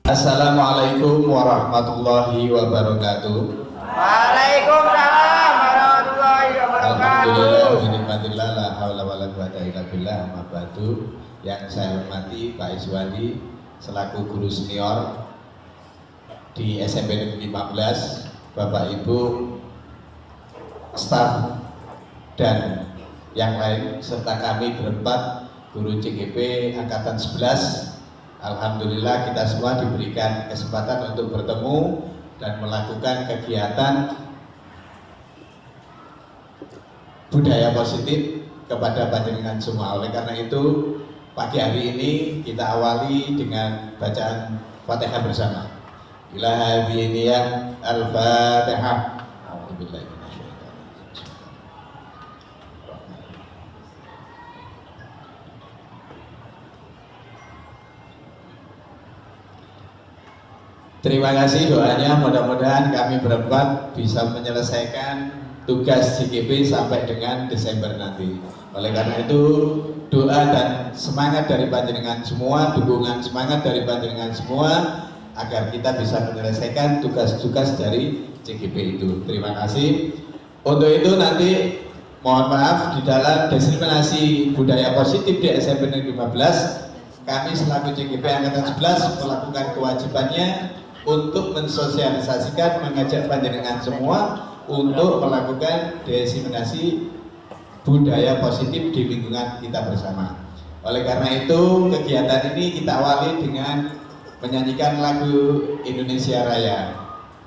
Assalamualaikum warahmatullahi wabarakatuh. Waalaikumsalam warahmatullahi Alhamdulillah, wabarakatuh. bismillah, la haula wala quwata illa billah, amma ba'du. Yang saya hormati Pak Iswandi selaku guru senior di SMP Negeri 15, Bapak Ibu, staf dan yang lain serta kami berempat guru CGP angkatan 11. Alhamdulillah kita semua diberikan kesempatan untuk bertemu dan melakukan kegiatan budaya positif kepada panjenengan semua. Oleh karena itu pagi hari ini kita awali dengan bacaan Fatihah bersama. Ilaha diniyah al-Fatihah. Alhamdulillah. Terima kasih doanya, mudah-mudahan kami berempat bisa menyelesaikan tugas CGP sampai dengan Desember nanti. Oleh karena itu, doa dan semangat dari panjenengan semua, dukungan semangat dari panjenengan semua agar kita bisa menyelesaikan tugas-tugas dari CGP itu. Terima kasih. Untuk itu nanti mohon maaf di dalam diseminasi budaya positif di SMP Negeri 15, kami selaku CGP angkatan 11 melakukan kewajibannya untuk mensosialisasikan, mengajak panjenengan semua untuk melakukan diseminasi budaya positif di lingkungan kita bersama. Oleh karena itu, kegiatan ini kita awali dengan menyanyikan lagu Indonesia Raya.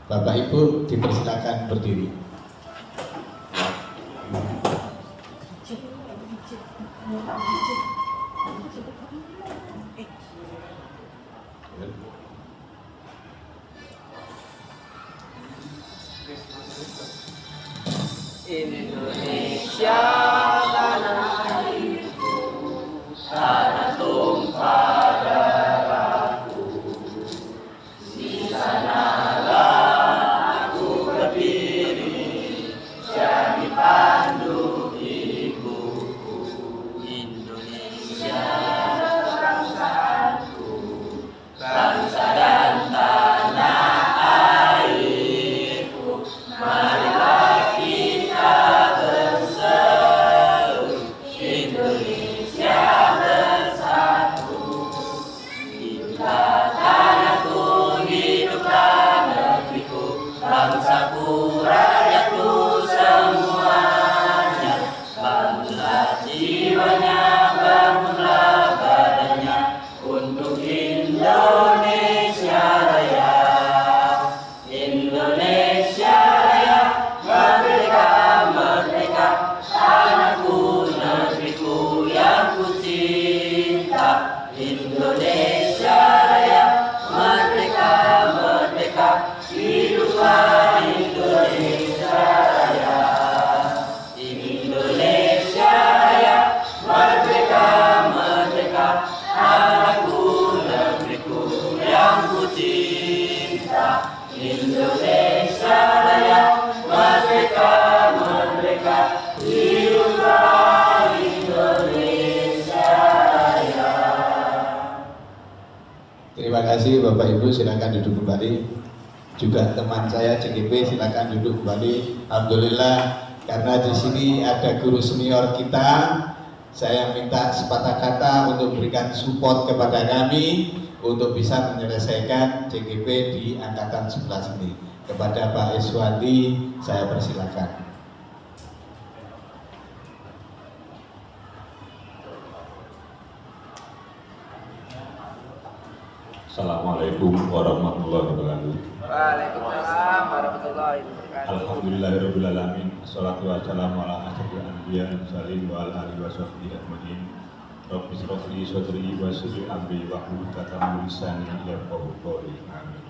Bapak Ibu dipersilakan berdiri. Indonesia tanah airku, tanah tumpah darahku. Di sanalah aku berdiri, jadi pandu ibuku. Indonesia bangsaku, bangsa dan tanah airku. Marilah kita berseru, Indonesia bersatu. Hiduplah tanahku, hiduplah negeriku, bangsaku, rakyatku semuanya. Bangunlah jiwanya, bangunlah badannya untuk Indonesia Raya. Indonesia Raya, merdeka, merdeka, tanahku, negeriku yang ku cinta. Indonesia Raya, merdeka, merdeka, hiduplah Indonesia Raya. Indonesia Raya, merdeka, merdeka, tanahku, negeriku yang ku cinta. Indonesia Raya, merdeka, merdeka, hiduplah Indonesia Raya. Terima kasih Bapak Ibu, silakan duduk kembali. Juga teman saya CGP silakan duduk kembali. Alhamdulillah karena di sini ada guru senior kita, saya minta sepatah kata untuk berikan support kepada kami untuk bisa menyelesaikan CGP di angkatan 11 ini. Kepada Pak Iswandi saya persilakan. Assalamualaikum warahmatullahi wabarakatuh. Waalaikumsalam warahmatullahi wabarakatuh. Alhamdulillahirabbil alamin. Wassalatu wassalamu ala asyrofil anbiya wal mursalin wa ala alihi washabbihi ajmain. Rabbi shrah li sadri wa yassir li amri wahlul 'uqdatam min lisani yafqahu qawli. Amin.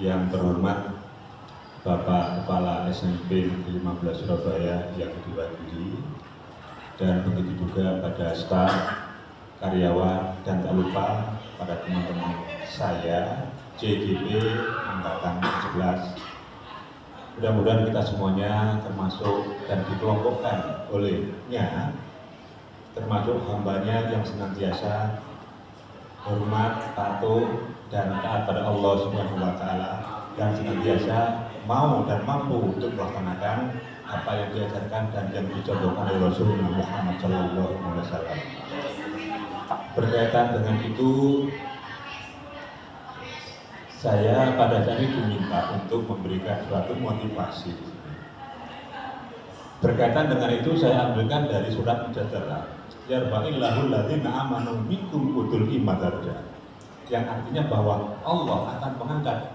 Yang terhormat Bapak Kepala SMP 15 Surabaya yang diwakili, dan begitu juga pada staf, karyawan, dan tak lupa pada teman-teman saya CGP angkatan 11. Mudah-mudahan kita semuanya termasuk dan dikelompokkan olehnya, termasuk hambanya yang senantiasa hormat, patuh, dan taat pada Allah Subhanahu wa Ta'ala, dan senantiasa mau dan mampu untuk melaksanakan apa yang diajarkan dan yang dicontohkan oleh Rasulullah Muhammad SAW. Berkaitan dengan itu, saya pada saat itu diminta untuk memberikan suatu motivasi. Berkaitan dengan itu, saya ambilkan dari surat Mujadalah, Yarfa'illahul ladzina amanu minkum utul iman darajat, yang artinya bahwa Allah akan mengangkat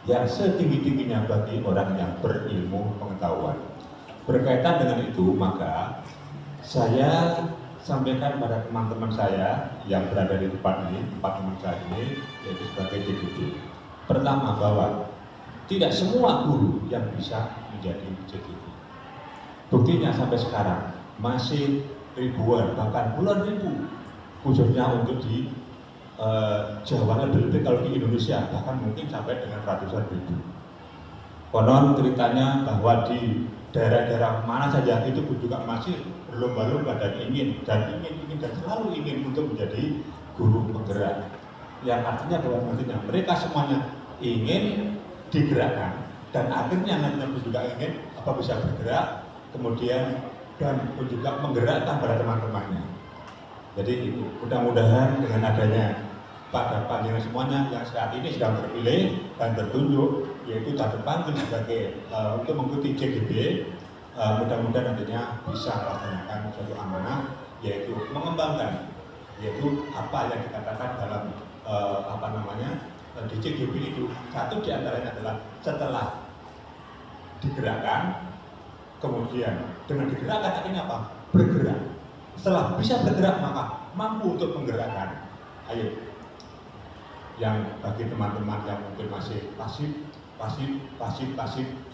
yang setinggi-tingginya bagi orang yang berilmu pengetahuan. Berkaitan dengan itu, maka saya sampaikan pada teman-teman saya yang berada di tempat ini, tempat teman saya ini, yaitu sebagai JGB. Pertama, bahwa tidak semua guru yang bisa menjadi JGB. Buktinya sampai sekarang masih ribuan, bahkan puluhan ribu, khususnya untuk di Jawa, lebih kalau di Indonesia bahkan mungkin sampai dengan ratusan ribu. Konon ceritanya bahwa di daerah-daerah mana saja itu pun juga masih berlomba-lomba dan ingin dan selalu ingin untuk menjadi guru penggerak. Yang artinya bahwa nantinya mereka semuanya ingin digerakkan dan akhirnya nantinya juga ingin bisa bergerak, kemudian dan juga menggerakkan para teman-temannya. Jadi itu mudah-mudahan dengan adanya pada panjenengan semuanya yang saat ini sedang terpilih dan tertunjuk, yaitu terpanggil sebagai untuk mengikuti JGB, mudah-mudahan nantinya bisa melaksanakan suatu amanah, yaitu mengembangkan, yaitu apa yang dikatakan dalam di JGB itu. Satu diantaranya adalah setelah digerakkan, kemudian dengan digerakkan akhirnya apa? Bergerak. Setelah bisa bergerak maka mampu untuk menggerakkan. Ayo, yang bagi teman-teman yang mungkin masih pasif,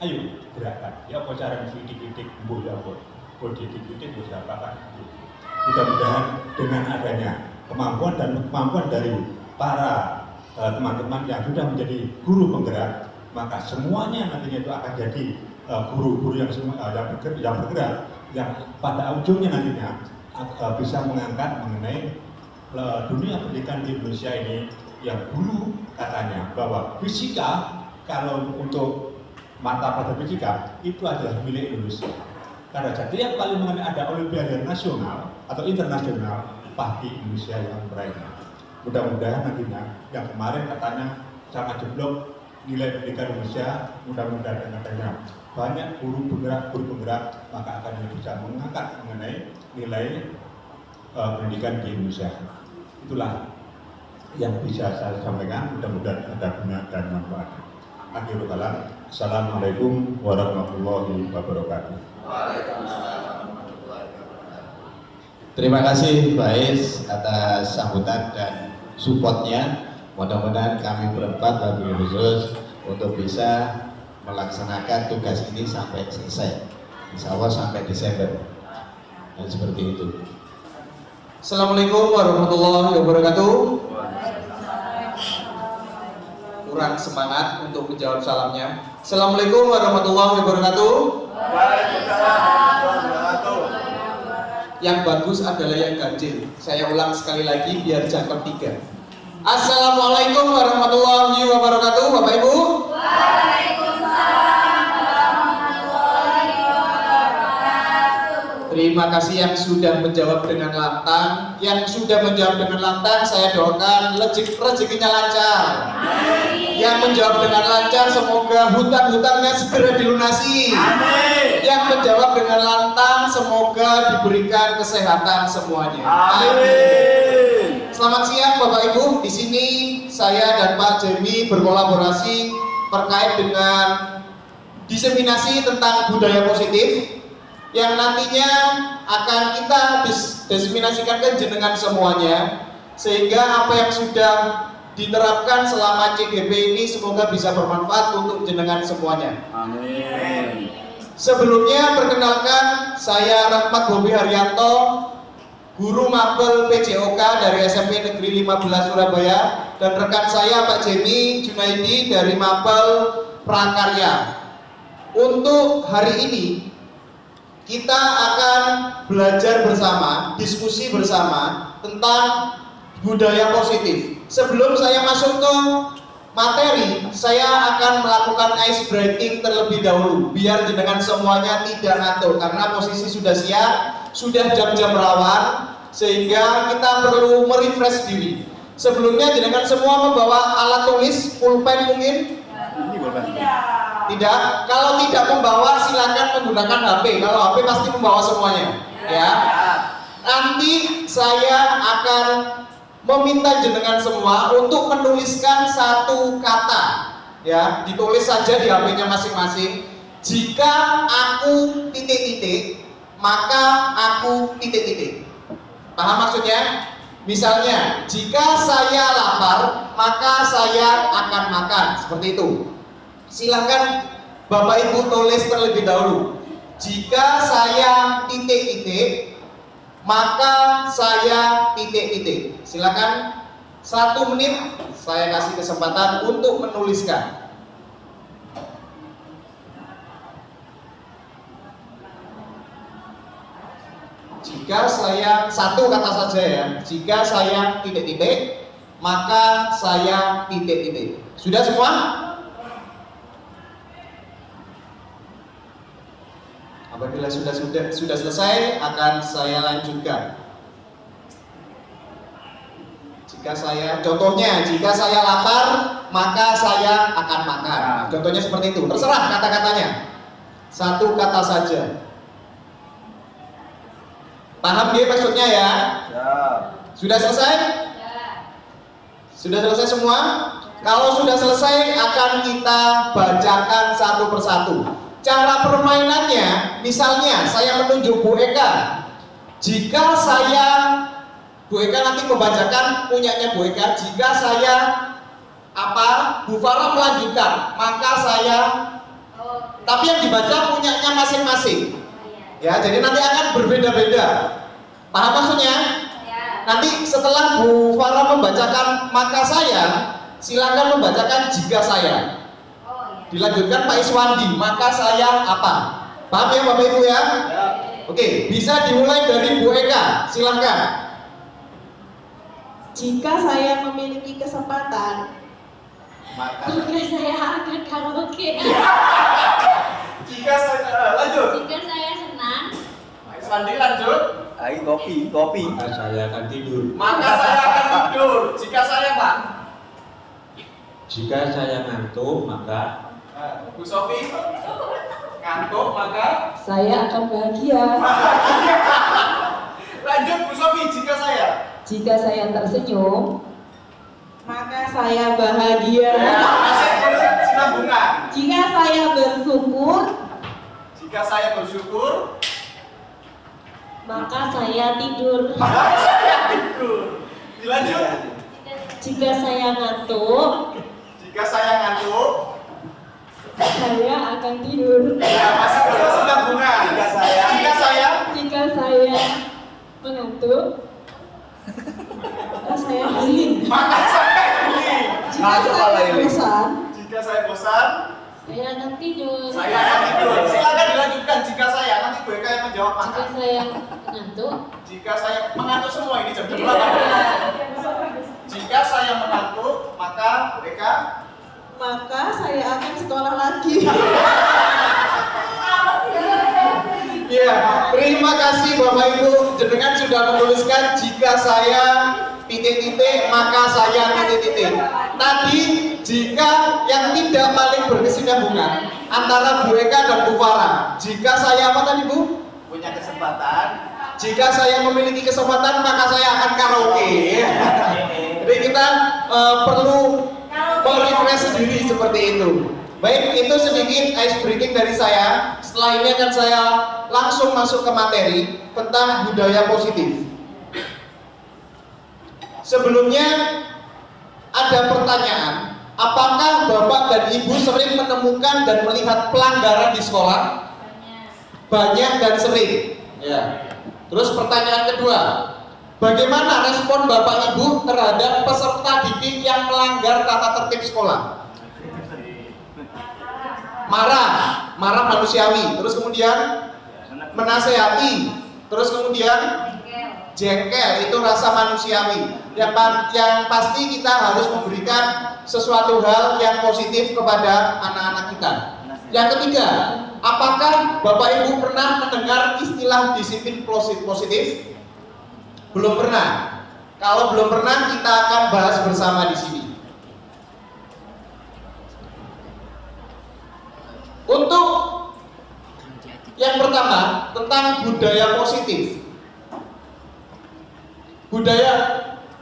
ayo gerakkan. Ya apa cara dididik, bu ya bu, dididik bu siapa kan? Mudah-mudahan dengan adanya kemampuan dari para teman-teman yang sudah menjadi guru penggerak, maka semuanya nantinya itu akan jadi guru-guru yang bergerak, yang pada ujungnya nantinya bisa mengangkat mengenai dunia pendidikan di Indonesia ini, yang dulu katanya bahwa fisika, kalau untuk mata pelajaran fisika itu adalah milik Indonesia. Karena setiap kali mengenai ada olimpiade nasional atau internasional, pasti Indonesia yang meraihnya. Mudah-mudahan nantinya yang kemarin katanya sangat jeblok nilai pendidikan Indonesia, mudah-mudahan dengan adanya banyak guru penggerak, maka akan bisa mengangkat mengenai nilai pendidikan di Indonesia. Itulah yang bisa saya sampaikan, mudah-mudahan ada guna dan manfaat. Akhirul kalam, assalamualaikum warahmatullahi wabarakatuh. Terima kasih Pak Is atas sambutan dan supportnya. Mudah-mudahan kami berempat wabil khusus untuk bisa melaksanakan tugas ini sampai selesai, insya Allah sampai Desember. Dan seperti itu. Assalamualaikum warahmatullahi wabarakatuh. Kurang semangat untuk menjawab salamnya. Assalamualaikum warahmatullahi wabarakatuh. Waalaikumsalam warahmatullahi wabarakatuh. Yang bagus adalah yang ganjil. Saya ulang sekali lagi biar jangkep 3. Assalamualaikum warahmatullahi wabarakatuh, Bapak Ibu. Terima kasih yang sudah menjawab dengan lantang. Yang sudah menjawab dengan lantang, saya doakan rezekinya lancar. Yang menjawab dengan lancar, semoga hutang-hutangnya segera dilunasi. Yang menjawab dengan lantang, semoga diberikan kesehatan semuanya. Amin. Selamat siang Bapak Ibu. Di sini saya dan Pak Jemi berkolaborasi terkait dengan diseminasi tentang budaya positif yang nantinya akan kita diseminasikan ke jenengan semuanya, sehingga apa yang sudah diterapkan selama CGP ini semoga bisa bermanfaat untuk jenengan semuanya. Amin. Sebelumnya perkenalkan, saya Rahmat Bobi Haryanto, guru mapel PJOK dari SMP Negeri 15 Surabaya, dan rekan saya Pak Jemi Junaidi dari mapel Prakarya. Untuk hari ini kita akan belajar bersama, diskusi bersama tentang budaya positif. Sebelum saya masuk ke materi, saya akan melakukan ice breaking terlebih dahulu biar jenengan semuanya tidak ngantuk karena posisi sudah siap, sudah jam-jam rawan sehingga kita perlu merefresh diri. Sebelumnya jenengan semua membawa alat tulis, pulpen mungkin? Tidak. Kalau tidak membawa silakan menggunakan HP. Kalau HP pasti membawa semuanya, ya. Nanti saya akan meminta jenengan semua untuk menuliskan satu kata, ya, ditulis saja di HP-nya masing-masing. Jika aku titik-titik, maka aku titik-titik. Paham maksudnya? Misalnya, jika saya lapar, maka saya akan makan. Seperti itu. Silakan Bapak Ibu tulis terlebih dahulu. Jika saya titik-titik, maka saya titik-titik. Silakan 1 menit saya kasih kesempatan untuk menuliskan. Jika saya satu kata saja ya. Jika saya titik-titik, maka saya titik-titik. Sudah semua? Apabila sudah selesai, akan saya lanjutkan. Jika saya, contohnya, jika saya lapar, maka saya akan makan. Contohnya seperti itu. Terserah kata-katanya. Satu kata saja. Paham dia maksudnya ya? Sudah selesai? Sudah selesai semua? Kalau sudah selesai, akan kita bacakan satu persatu. Cara permainannya, misalnya saya menunjuk Bu Eka. Jika saya, Bu Eka nanti membacakan punyanya Bu Eka. Jika saya Bu Farah melanjutkan, maka saya, tapi yang dibaca punyanya masing-masing. Ya, jadi nanti akan berbeda-beda. Paham maksudnya? Nanti setelah Bu Farah membacakan maka saya, silakan membacakan jika saya. Dilanjutkan Pak Iswandi, maka saya apa? Paham ya Bapak Ibu ya? Oke, bisa dimulai dari Bu Eka, silakan. Jika saya memiliki kesempatan, Maka saya akan karaoke. Jika saya lanjut. Jika saya senang, Pak Iswandi lanjut. ayo kopi. Maka saya akan tidur. Maka saya akan tidur. Jika saya Pak. Jika saya ngantuk, maka Bu Sofi ngantuk maka saya akan bahagia. lanjut Bu Sofi. Jika saya Jika saya tersenyum, maka saya bahagia. masih sinambungan. Jika saya bersyukur, Jika saya bersyukur, maka saya tidur. maka saya tidur. Dilanjut. Jika saya ngantuk, Jika saya ngantuk, saya akan tidur. ya masih sinambungan. Jika saya Jika saya mengantuk, maka saya healing. maka saya healing. Jika Masuk saya malah healing. bosan, Jika saya bosan, saya akan tidur. saya akan tidur. Silakan dilanjutkan. Jika saya, nanti Bu Eka yang menjawab Jika maka. saya mengantuk, Jika saya mengantuk semua ini jam 8. Jika saya mengantuk, maka Bu Eka, maka saya akan sekolah lagi. ya, terima kasih Bapak Ibu, jenengan sudah menuliskan jika saya titik-titik maka saya titik-titik. Tadi jika yang tidak paling berkesinambungan antara Bu Eka dan Bu Farah. Jika saya apa tadi Bu? punya kesempatan. Jika saya memiliki kesempatan maka saya akan karaoke. Jadi kita perlu merefresh diri seperti itu. Baik, itu sedikit ice breaking dari saya. Setelah ini akan saya langsung masuk ke materi tentang budaya positif. Sebelumnya ada pertanyaan, apakah Bapak dan Ibu sering menemukan dan melihat pelanggaran di sekolah? Banyak dan sering. Ya. Terus pertanyaan kedua, bagaimana respon Bapak Ibu terhadap peserta didik yang melanggar tata tertib sekolah? Marah manusiawi. Terus kemudian menasehati, Terus kemudian jengkel, itu rasa manusiawi. Yang pasti kita harus memberikan sesuatu hal yang positif kepada anak-anak kita. Yang ketiga, apakah Bapak Ibu pernah mendengar istilah disiplin positif? Belum pernah. Kalau belum pernah, kita akan bahas bersama di sini. Untuk yang pertama, tentang budaya positif.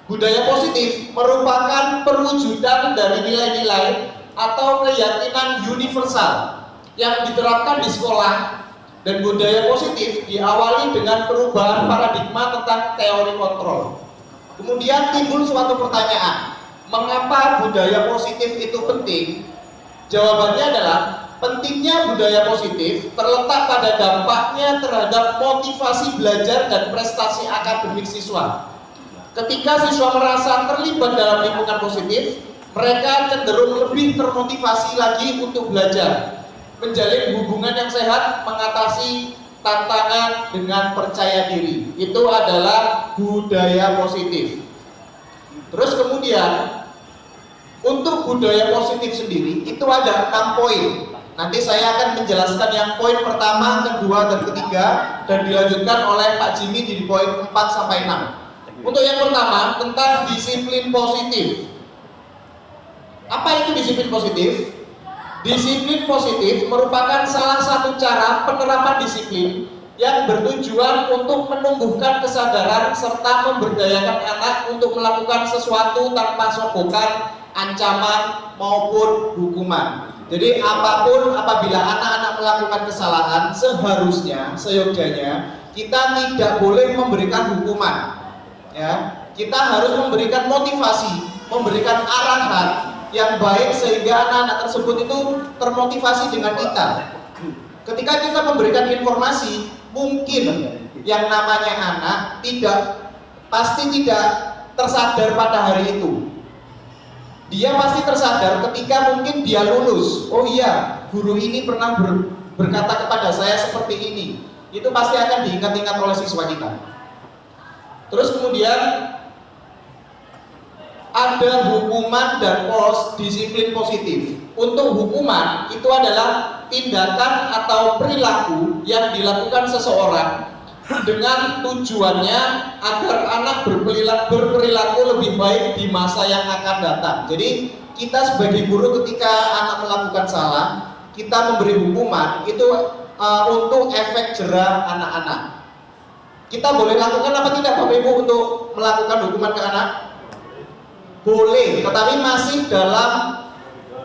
Budaya positif merupakan perwujudan dari nilai-nilai atau keyakinan universal yang diterapkan di sekolah, dan budaya positif diawali dengan perubahan paradigma tentang teori kontrol. Kemudian timbul suatu pertanyaan, mengapa budaya positif itu penting? Jawabannya adalah pentingnya budaya positif terletak pada dampaknya terhadap motivasi belajar dan prestasi akademik siswa. Ketika siswa merasa terlibat dalam lingkungan positif, mereka cenderung lebih termotivasi lagi untuk belajar, menjalin hubungan yang sehat, mengatasi tantangan dengan percaya diri. Itu adalah budaya positif. Terus kemudian, untuk budaya positif sendiri itu ada 6 poin. Nanti saya akan menjelaskan yang poin pertama, kedua, dan ketiga, dan dilanjutkan oleh Pak Jimmy di poin 4 sampai 6. Untuk yang pertama, tentang disiplin positif. Apa itu disiplin positif? Disiplin positif merupakan salah satu cara penerapan disiplin yang bertujuan untuk menumbuhkan kesadaran serta memberdayakan anak untuk melakukan sesuatu tanpa sogokan, ancaman, maupun hukuman. Jadi apapun, apabila anak-anak melakukan kesalahan, seharusnya, seyogyanya kita tidak boleh memberikan hukuman. Ya, kita harus memberikan motivasi, memberikan arahan yang baik sehingga anak-anak tersebut itu termotivasi dengan kita. Ketika kita memberikan informasi, mungkin yang namanya anak pasti tidak tersadar pada hari itu. Dia pasti tersadar ketika mungkin dia lulus. Oh iya, guru ini pernah berkata kepada saya seperti ini. Itu pasti akan diingat-ingat oleh siswa kita. Terus kemudian ada hukuman dan disiplin positif. Untuk hukuman itu adalah tindakan atau perilaku yang dilakukan seseorang dengan tujuannya agar anak berperilaku lebih baik di masa yang akan datang. Jadi kita sebagai guru ketika anak melakukan salah, kita memberi hukuman itu untuk efek jerah anak-anak. Kita boleh lakukan apa tidak Bapak Ibu untuk melakukan hukuman ke anak? Boleh, tetapi masih dalam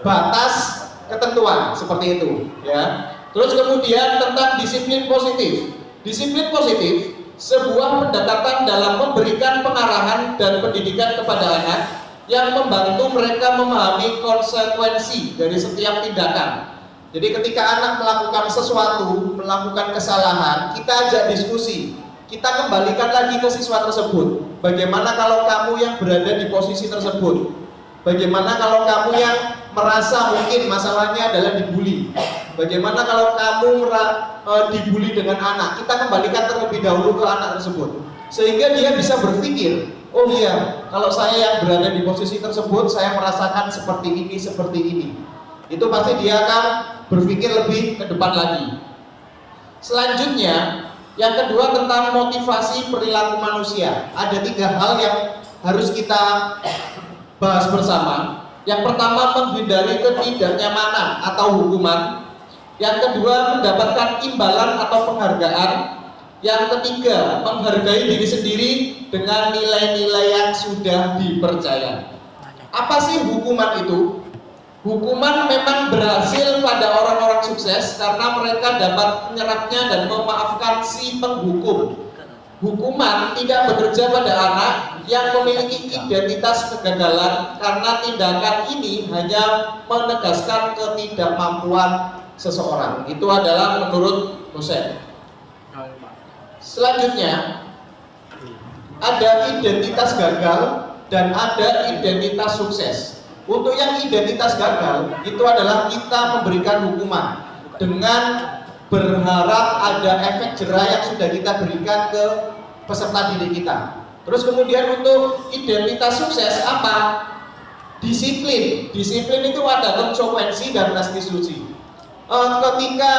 batas ketentuan seperti itu, ya. Terus kemudian tentang disiplin positif. Disiplin positif sebuah pendekatan dalam memberikan pengarahan dan pendidikan kepada anak yang membantu mereka memahami konsekuensi dari setiap tindakan. Jadi ketika anak melakukan sesuatu, melakukan kesalahan, kita ajak diskusi. Kita kembalikan lagi ke siswa tersebut. Bagaimana kalau kamu yang berada di posisi tersebut? Bagaimana kalau kamu yang merasa mungkin masalahnya adalah dibully? Bagaimana kalau kamu dibully dengan anak? Kita kembalikan terlebih dahulu ke anak tersebut, sehingga dia bisa berpikir, oh iya, kalau saya yang berada di posisi tersebut, saya merasakan seperti ini. Itu pasti dia akan berpikir lebih ke depan lagi. Selanjutnya, yang kedua tentang motivasi perilaku manusia. Ada 3 hal yang harus kita bahas bersama. Yang pertama, menghindari ketidaknyamanan atau hukuman. Yang kedua, mendapatkan imbalan atau penghargaan. Yang ketiga, menghargai diri sendiri dengan nilai-nilai yang sudah dipercaya. Apa sih hukuman itu? Hukuman memang berhasil pada orang-orang sukses karena mereka dapat menyerapnya dan memaafkan si penghukum. Hukuman tidak bekerja pada anak yang memiliki identitas kegagalan karena tindakan ini hanya menegaskan ketidakmampuan seseorang. Itu adalah menurut dosen. Selanjutnya, ada identitas gagal dan ada identitas sukses. Untuk yang identitas gagal, itu adalah kita memberikan hukuman dengan berharap ada efek jerah yang sudah kita berikan ke peserta didik kita. Terus kemudian untuk identitas sukses apa? Disiplin. Disiplin itu ada konsekuensi dan restitusi. Ketika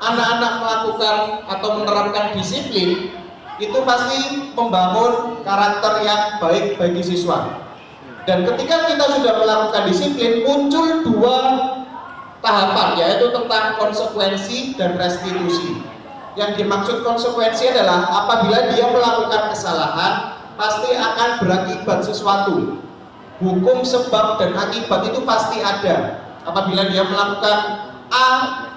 anak-anak melakukan atau menerapkan disiplin, itu pasti membangun karakter yang baik bagi siswa. Dan ketika kita sudah melakukan disiplin, muncul dua tahapan, yaitu tentang konsekuensi dan restitusi. Yang dimaksud konsekuensi adalah apabila dia melakukan kesalahan, pasti akan berakibat sesuatu. Hukum sebab dan akibat itu pasti ada. Apabila dia melakukan A,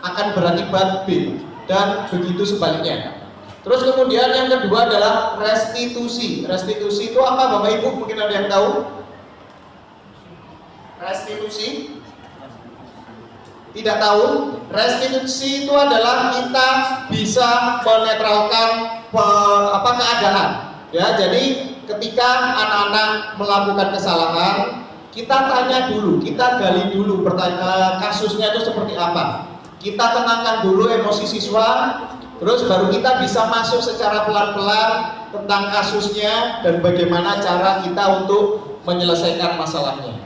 akan berakibat B, dan begitu sebaliknya. Terus kemudian yang kedua adalah restitusi. Restitusi itu apa Bapak Ibu? Mungkin ada yang tahu? Restitusi? Tidak tahu? Restitusi itu adalah kita bisa menetralkan keadaan. Ya, jadi ketika anak-anak melakukan kesalahan, kita tanya dulu, kita gali dulu kasusnya itu seperti apa. Kita tenangkan dulu emosi siswa, terus baru kita bisa masuk secara pelan-pelan tentang kasusnya dan bagaimana cara kita untuk menyelesaikan masalahnya.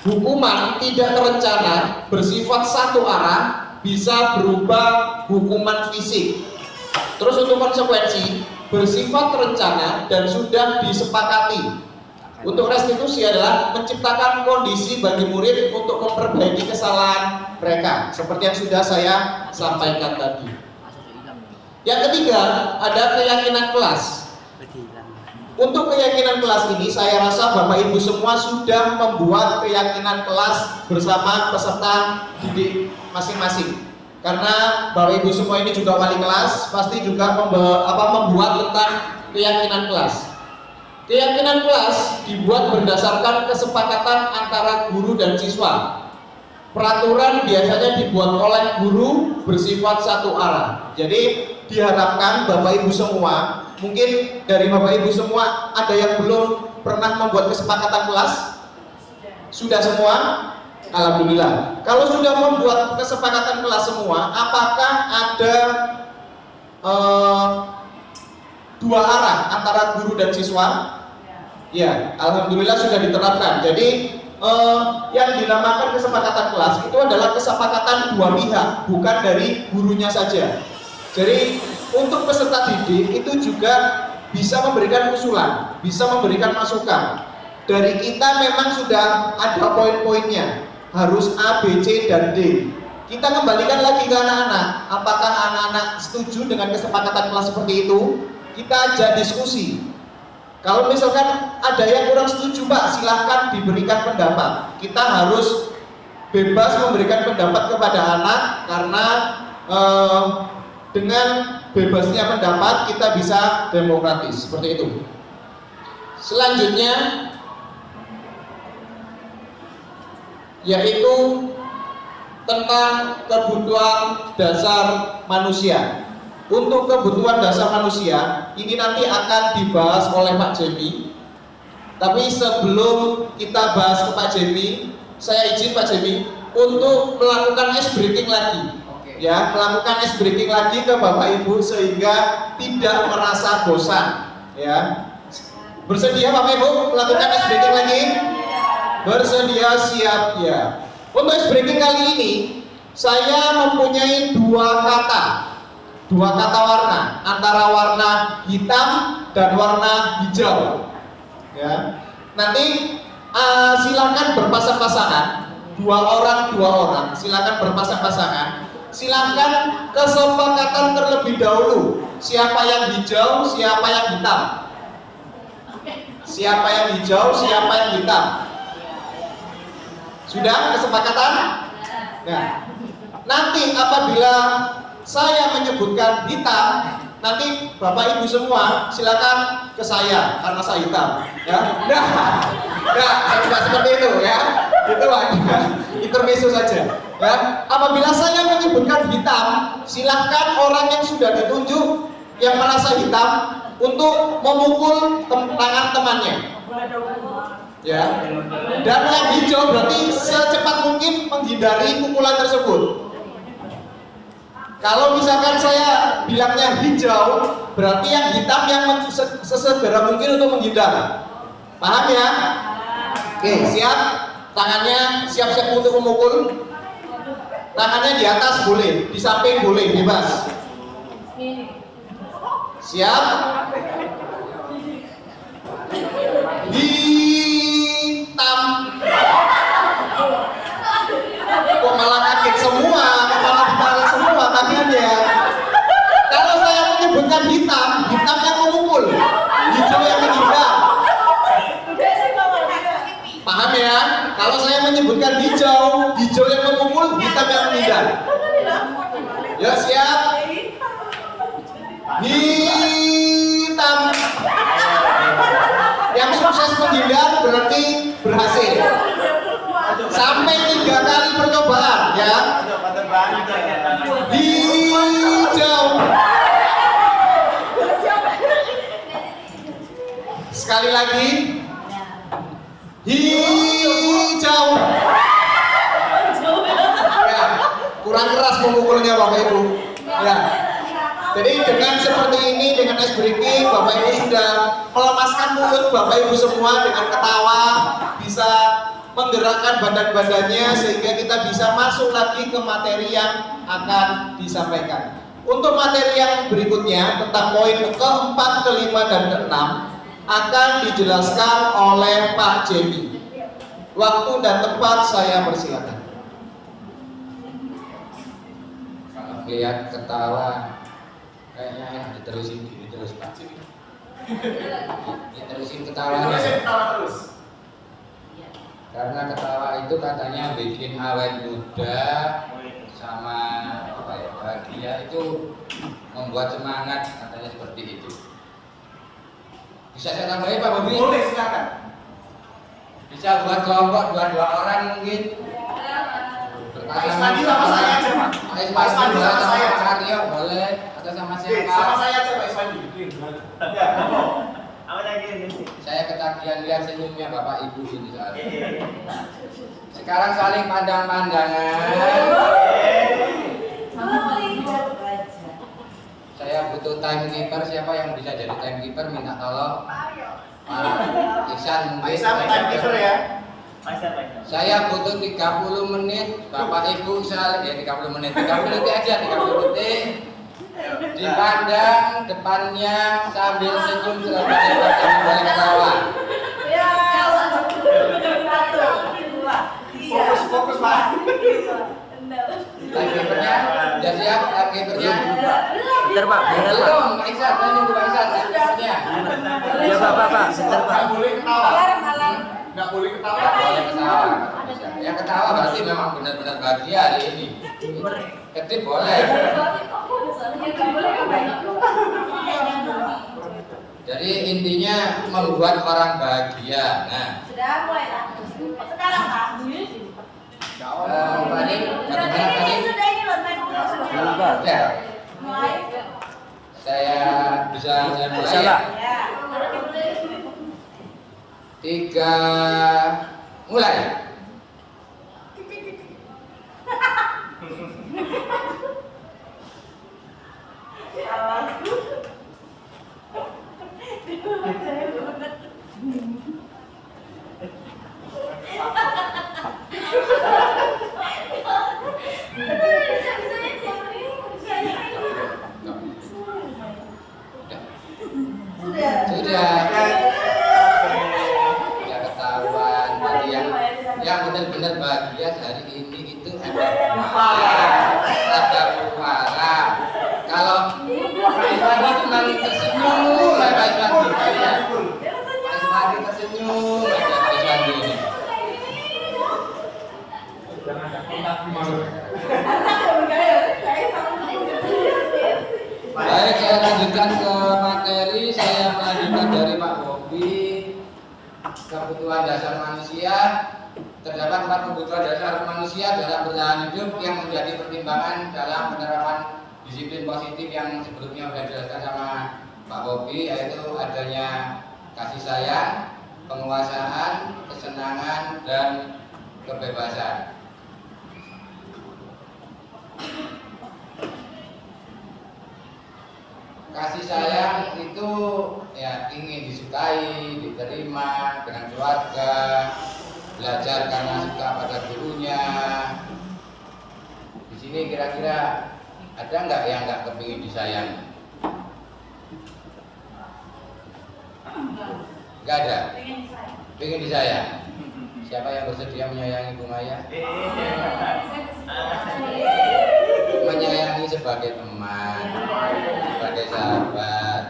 Hukuman tidak terencana bersifat satu arah bisa berubah hukuman fisik. Terus untuk konsekuensi bersifat terencana dan sudah disepakati. Untuk restitusi adalah menciptakan kondisi bagi murid untuk memperbaiki kesalahan mereka, seperti yang sudah saya sampaikan tadi. Yang ketiga ada keyakinan kelas. Untuk keyakinan kelas ini, saya rasa Bapak Ibu semua sudah membuat keyakinan kelas bersama peserta didik masing-masing. Karena Bapak Ibu semua ini juga wali kelas, pasti juga membuat tentang keyakinan kelas. Keyakinan kelas dibuat berdasarkan kesepakatan antara guru dan siswa. Peraturan biasanya dibuat oleh guru bersifat satu arah. Jadi diharapkan Bapak Ibu semua, mungkin dari Bapak Ibu semua ada yang belum pernah membuat kesepakatan kelas? Sudah semua? Alhamdulillah. Kalau sudah membuat kesepakatan kelas semua, apakah ada dua arah antara guru dan siswa? Ya, alhamdulillah sudah diterapkan. Jadi yang dinamakan kesepakatan kelas itu adalah kesepakatan dua pihak, bukan dari gurunya saja. Jadi untuk peserta didik itu juga bisa memberikan usulan, bisa memberikan masukan. Dari kita memang sudah ada poin-poinnya, harus A, B, C, dan D. Kita kembalikan lagi ke anak-anak, apakah anak-anak setuju dengan kesepakatan kelas seperti itu? Kita ajak diskusi. Kalau misalkan ada yang kurang setuju Pak, silahkan diberikan pendapat. Kita harus bebas memberikan pendapat kepada anak, karena dengan bebasnya pendapat kita bisa demokratis, seperti itu. Selanjutnya yaitu tentang kebutuhan dasar manusia. Untuk kebutuhan dasar manusia ini nanti akan dibahas oleh Pak Jemi. Tapi sebelum kita bahas ke Pak Jemi, saya izin Pak Jemi untuk melakukan ice breaking lagi. Ya, melakukan ice breaking lagi ke Bapak Ibu sehingga tidak merasa bosan. Ya, bersedia Bapak Ibu melakukan ice breaking lagi? Bersedia, siap ya. Untuk ice breaking kali ini saya mempunyai dua kata warna, antara warna hitam dan warna hijau. Ya, nanti silakan berpasang-pasangan, dua orang, silakan berpasang-pasangan. Silakan kesepakatan terlebih dahulu, siapa yang hijau, siapa yang hitam. Siapa yang hijau, siapa yang hitam. Sudah kesepakatan? Ya. Nanti apabila saya menyebutkan hitam, nanti Bapak Ibu semua silakan ke saya karena saya hitam, ya. Tidak seperti itu, ya. Itu hanya intermezzo saja, ya. Apabila saya menyebutkan hitam, silakan orang yang sudah ditunjuk yang merasa hitam untuk memukul tangan temannya, ya. Dan yang hijau berarti secepat mungkin menghindari pukulan tersebut. Kalau misalkan saya bilangnya hijau, berarti yang hitam yang sesegera mungkin untuk menghindar. Paham ya? Oke, siap? Tangannya siap-siap untuk memukul. Tangannya di atas boleh, di samping boleh, bebas. Siap? Hitam. Kok malah kaget semua, malah ditarik semua tangannya. Kalau saya menyebutkan hitam, hitam yang memukul, hijau yang menghindar. Paham ya? Kalau saya menyebutkan hijau, hijau yang memukul, hitam yang menghindar. Ya siap? Hitam. Yang sukses menghindar berarti berhasil. Sampai 3 kali percobaan ya. Hijau. Sekali lagi. Hijau. Ya, kurang keras memukulnya Bapak Ibu. Ya. Jadi dengan seperti ini, dengan ice breaking, Bapak Ibu sudah melemaskan mulut Bapak Ibu semua dengan ketawa, bisa menggerakkan badan-badannya sehingga kita bisa masuk lagi ke materi yang akan disampaikan. Untuk materi yang berikutnya tentang poin keempat, kelima, dan keenam akan dijelaskan oleh Pak Jemi. Waktu dan tempat saya persilakan. Oke ya, ketawa kayaknya enak diterusin terus Pak Jemi. Diterusin ketawanya. terus. Karena ketawa itu katanya bikin awet muda sama apa ya, bahagia, itu membuat semangat, katanya seperti itu. Bisa saya tambahin Pak Bobi? Boleh, silakan. Bisa buat kelompok 2 orang mungkin. Pak Ismadi sama saya aja, Pak. Pak Ismadi sama saya Pak aja. Aryo boleh, atau sama Oke, siapa? sama saya aja Pak Ismadi. Ya, apa lagi ini? Saya ketagihan lihat senyumnya Bapak Ibu ini soalnya. Sekarang saling pandang-pandangan. Saya butuh timekeeper, siapa yang bisa jadi timekeeper minta tolong. Pak Iksan Pak mungkin. Isam timekeeper ya. Saya butuh 30 menit, Bapak Ibu ya 30 menit, 30 detik aja, 30 detik. Dipandang depannya sambil senyum selesai boleh ketawa. Fokus Pak. Timekeepernya sudah siap, timekeepernya. Bentar Pak, Belum, Pak Iksan, saya nunggu Pak Iksan, timekeepernya. Ya Pak, bentar Pak. Nggak boleh ketawa. Nggak boleh ketawa. Boleh ketawa. Yang ketawa berarti memang benar-benar bahagia hari ini. Kedip boleh. Jadi intinya membuat orang bahagia. Nah, Sudah mulai lah. Sekarang Pak. tadi bagaimana tadi? Sudah ini loh, Belum Pak. Ya, mulai. saya bisa mulai Bisa, ya. Pak. Ya. 3 mulai. Sudah ketahuan. Jadi yang benar-benar bahagia hari ini itu ada Muara. Kalau Pak Ismadi cuma tersenyum, Pak Ismadi. Pak Ismadi tersenyum aja Pak Ismadi ini. Baik, saya lanjutkan ke materi. Saya melanjutkan dari Pak Bobi. Kebutuhan dasar manusia. Terdapat 4 kebutuhan dasar manusia dalam bertahan hidup yang menjadi pertimbangan dalam penerapan disiplin positif yang sebelumnya sudah dijelaskan sama Pak Bobi, yaitu adanya kasih sayang, penguasaan, kesenangan, dan kebebasan. kasih sayang itu ya ingin disukai, diterima dengan keluarga, belajar karena suka pada gurunya. Di sini kira-kira ada nggak yang nggak kepingin disayangi? Nggak ada. Pengen disayang. Siapa yang bersedia menyayangi Bu Maya? Menyayangi sebagai teman, sebagai sahabat.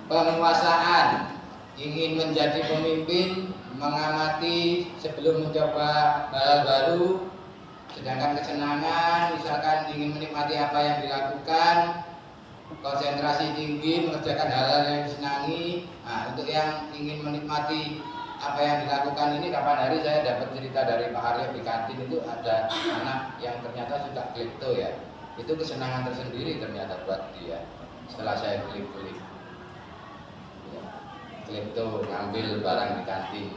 Penguasaan, ingin menjadi pemimpin, mengamati sebelum mencoba hal baru. Sedangkan kesenangan, misalkan ingin menikmati apa yang dilakukan, konsentrasi tinggi, mengerjakan hal-hal yang disenangi. Nah, untuk yang ingin menikmati apa yang dilakukan ini, kapan hari saya dapat cerita dari Pak Aryo di kantin itu ada anak yang ternyata suka klepto ya. Itu kesenangan tersendiri ternyata buat dia. Setelah saya kulik-kulik, ya, klepto ngambil barang di kantin.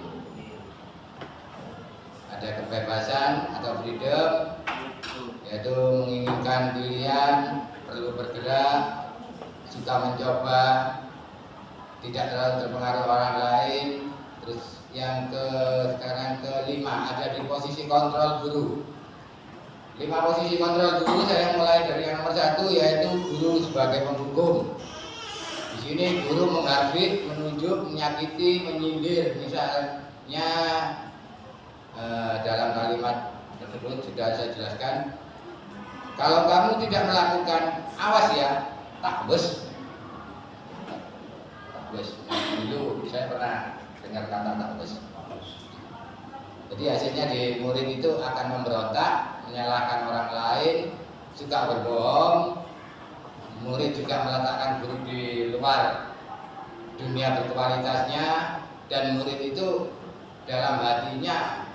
Ada kebebasan atau freedom, yaitu menginginkan pilihan, perlu bergerak, suka mencoba, tidak terlalu terpengaruh orang lain. Terus yang sekarang kelima, ada di posisi kontrol guru. 5 posisi kontrol guru saya mulai dari yang nomor 1, yaitu guru sebagai penghukum. Di sini guru menghardik, menunjuk, menyakiti, menyindir. Misalnya dalam kalimat tersebut sudah saya jelaskan, kalau kamu tidak melakukan, awas ya, tak bus. Dulu saya pernah dengar kata tak bus. Jadi hasilnya di murid itu akan memberontak, menyalahkan orang lain, suka berbohong. Murid juga meletakkan guru di luar dunia berkualitasnya, dan murid itu dalam hatinya,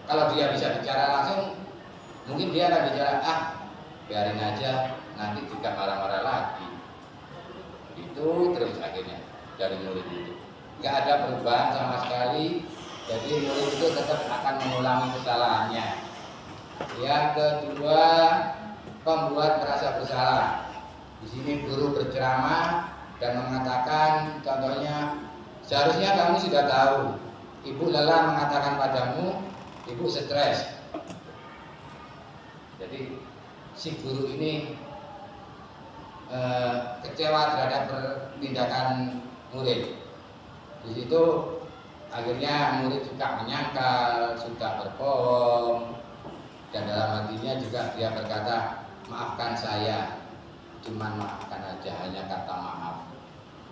kalau dia bisa bicara langsung, mungkin dia akan bicara, biarin aja, nanti juga marah-marah lagi. Itu terus akhirnya dari murid itu nggak ada perubahan sama sekali. Jadi murid itu tetap akan mengulangi kesalahannya. Yang kedua, pembuat merasa bersalah. Di sini guru berceramah dan mengatakan, contohnya, seharusnya kamu sudah tahu, ibu lelah mengatakan padamu, ibu stres. Jadi si guru ini kecewa terhadap tindakan murid. Di situ akhirnya murid suka menyangkal, suka berbohong, dan dalam hatinya juga dia berkata, maafkan saya, cuman maafkan aja, hanya kata maaf.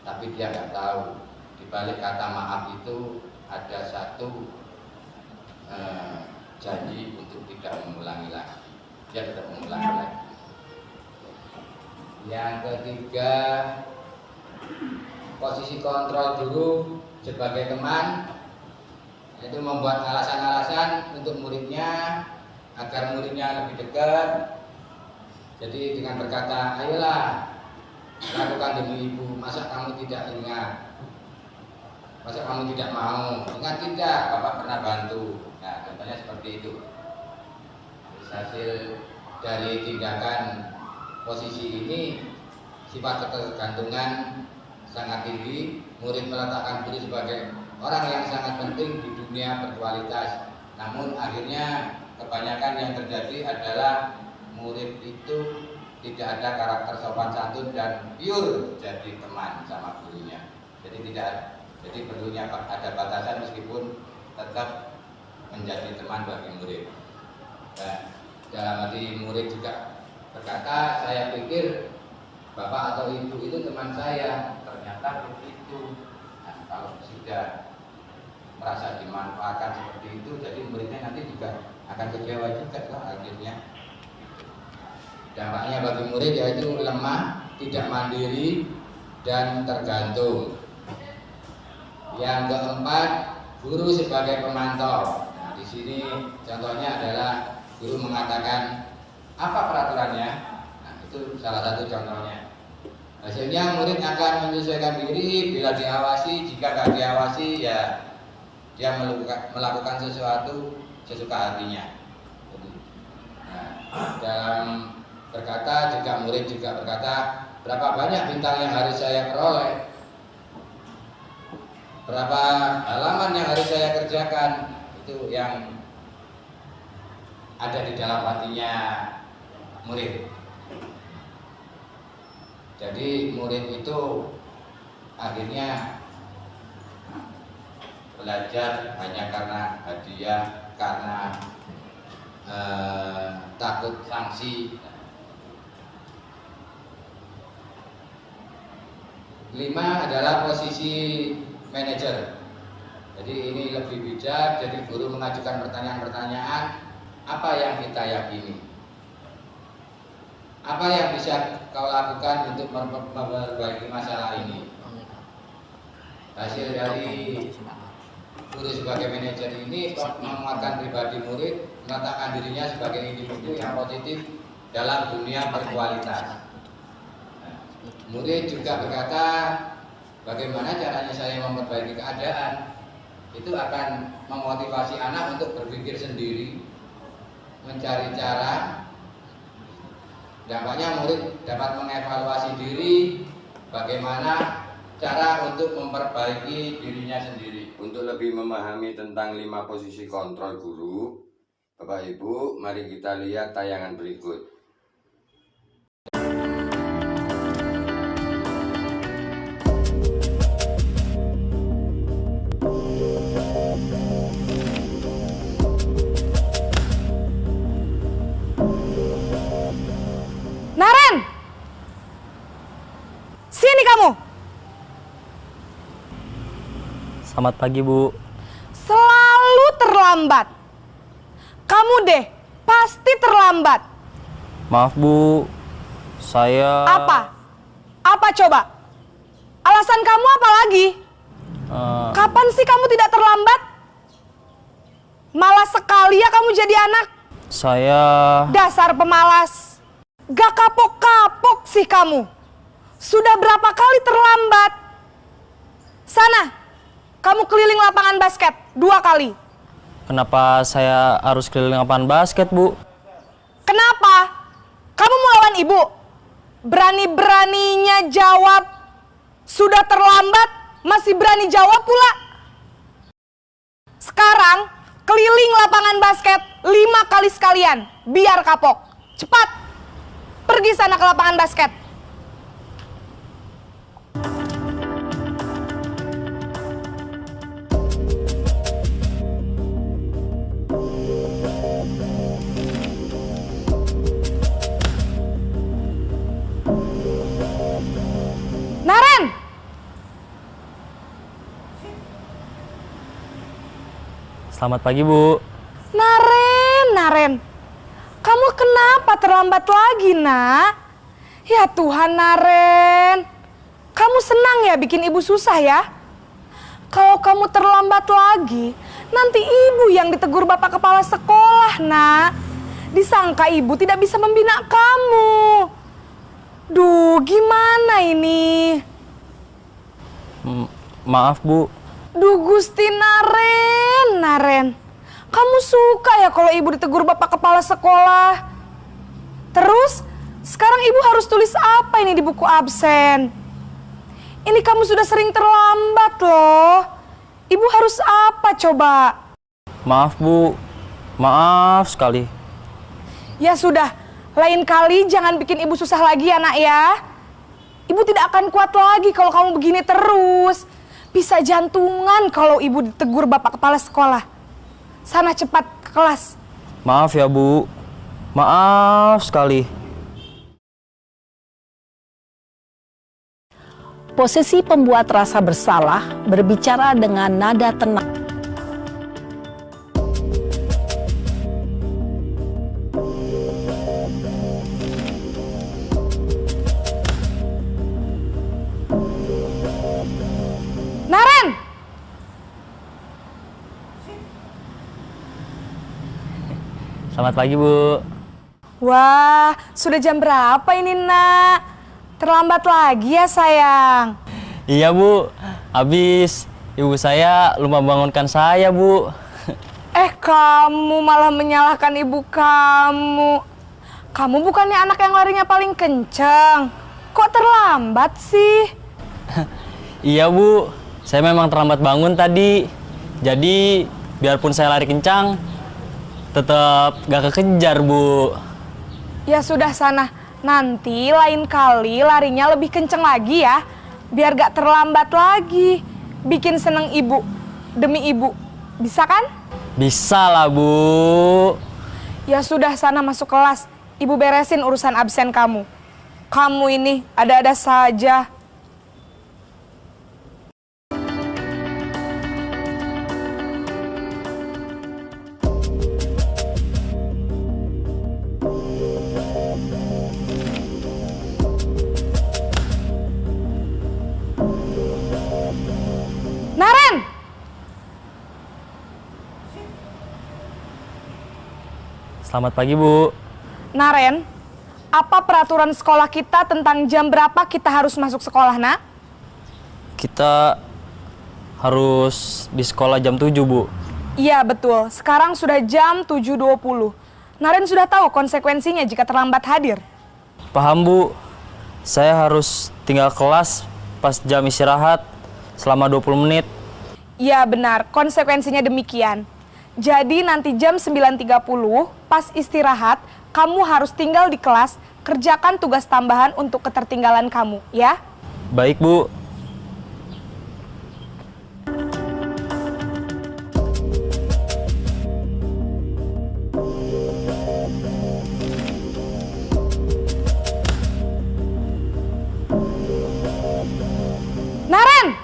Tapi dia nggak tahu di balik kata maaf itu ada satu janji untuk tidak mengulangi lagi. Dia tidak mengulangi lagi. Yang ketiga, posisi kontrol guru sebagai teman, yaitu membuat alasan-alasan untuk muridnya agar muridnya lebih dekat. Jadi dengan berkata, ayolah lakukan demi ibu, masa kamu tidak ingat, masa kamu tidak mau, ingat tidak, bapak pernah bantu. Nah, contohnya seperti itu. Hasil dari tindakan posisi ini, sifat ketergantungan sangat tinggi. Murid meletakkan diri sebagai orang yang sangat penting di dunia berkualitas. Namun akhirnya kebanyakan yang terjadi adalah murid itu tidak ada karakter sopan santun dan pure jadi teman sama gurunya. Jadi perlunya ada batasan meskipun tetap menjadi teman bagi murid. Nah, dalam hati murid juga berkata, saya pikir bapak atau ibu itu teman saya, ternyata begitu. Nah, kalau sudah merasa dimanfaatkan seperti itu, jadi muridnya nanti juga akan kecewa juga lah akhirnya. Dampaknya bagi murid yaitu lemah, tidak mandiri, dan tergantung. Yang keempat, guru sebagai pemantau. Nah, di sini contohnya adalah guru mengatakan apa peraturannya. Nah, itu salah satu contohnya. Hasilnya murid akan menyesuaikan diri bila diawasi. Jika tidak diawasi, ya dia melakukan sesuatu sesuka hatinya. Nah, dalam berkata, jika murid juga berkata, berapa banyak bintang yang harus saya peroleh, berapa halaman yang harus saya kerjakan, itu yang ada di dalam hatinya murid. Jadi murid itu akhirnya belajar hanya karena hadiah, karena takut sanksi. 5 adalah posisi manajer. Jadi ini lebih bijak, jadi guru mengajukan pertanyaan-pertanyaan, apa yang kita yakini? Apa yang bisa kau lakukan untuk memperbaiki masalah ini? Hasil dari guru sebagai manajer ini menguatkan pribadi murid, meletakkan dirinya sebagai individu yang positif dalam dunia berkualitas. Murid juga berkata, bagaimana caranya saya memperbaiki keadaan? Itu akan memotivasi anak untuk berpikir sendiri, mencari cara. Dampaknya murid dapat mengevaluasi diri, bagaimana cara untuk memperbaiki dirinya sendiri. Untuk lebih memahami tentang 5 posisi kontrol guru, Bapak Ibu, mari kita lihat tayangan berikut. Naren! Sini kamu! Selamat pagi, Bu. Selalu terlambat. Kamu deh, pasti terlambat. Maaf, Bu. Saya... Apa? Apa coba? Alasan kamu apa lagi? Kapan sih kamu tidak terlambat? Malas sekali ya kamu jadi anak. Saya... Dasar pemalas. Gak kapok-kapok sih kamu. Sudah berapa kali terlambat? Sana, kamu keliling lapangan basket 2 kali. Kenapa saya harus keliling lapangan basket, Bu? Kenapa? Kamu mau lawan ibu? Berani-beraninya jawab. Sudah terlambat, masih berani jawab pula. Sekarang, keliling lapangan basket 5 kali sekalian. Biar kapok. Cepat! Pergi sana ke lapangan basket. Naren! Selamat pagi, Bu. Naren. Kamu kenapa terlambat lagi, Nak? Ya Tuhan, Naren. Kamu senang ya bikin ibu susah ya? Kalau kamu terlambat lagi, nanti ibu yang ditegur bapak kepala sekolah, Nak. Disangka ibu tidak bisa membina kamu. Duh, gimana ini? Maaf, Bu. Duh, Gusti Naren. Kamu suka ya kalau ibu ditegur bapak kepala sekolah? Terus, sekarang ibu harus tulis apa ini di buku absen? Ini kamu sudah sering terlambat loh. Ibu harus apa coba? Maaf, Bu. Maaf sekali. Ya sudah, lain kali jangan bikin ibu susah lagi ya, Nak ya. Ibu tidak akan kuat lagi kalau kamu begini terus. Bisa jantungan kalau ibu ditegur bapak kepala sekolah. Sana cepat ke kelas. Maaf ya, Bu. Maaf sekali. Posisi pembuat rasa bersalah berbicara dengan nada tenang. Naren! Selamat pagi, Bu. Wah, sudah jam berapa ini, Nak? Terlambat lagi ya, sayang? Iya, Bu. Habis ibu saya lupa bangunkan saya, Bu. Kamu malah menyalahkan ibu kamu. Kamu bukannya anak yang larinya paling kenceng. Kok terlambat sih? Iya Bu, saya memang terlambat bangun tadi. Jadi biarpun saya lari kencang, tetap gak kekejar Bu. Ya sudah sana, nanti lain kali larinya lebih kenceng lagi ya. Biar gak terlambat lagi. Bikin seneng ibu, demi ibu. Bisa kan? Bisa lah Bu. Ya sudah sana masuk kelas. Ibu beresin urusan absen kamu. Kamu ini ada-ada saja. Naren! Selamat pagi Bu. Naren, apa peraturan sekolah kita tentang jam berapa kita harus masuk sekolah, nak? Kita harus di sekolah jam 7 Bu. Iya betul, sekarang sudah jam 7.20. Naren sudah tahu konsekuensinya jika terlambat hadir. Paham Bu, saya harus tinggal kelas pas jam istirahat selama 20 menit. Iya benar, konsekuensinya demikian. Jadi nanti jam 9.30 pas istirahat, kamu harus tinggal di kelas, kerjakan tugas tambahan untuk ketertinggalan kamu, ya? Baik Bu. Naren!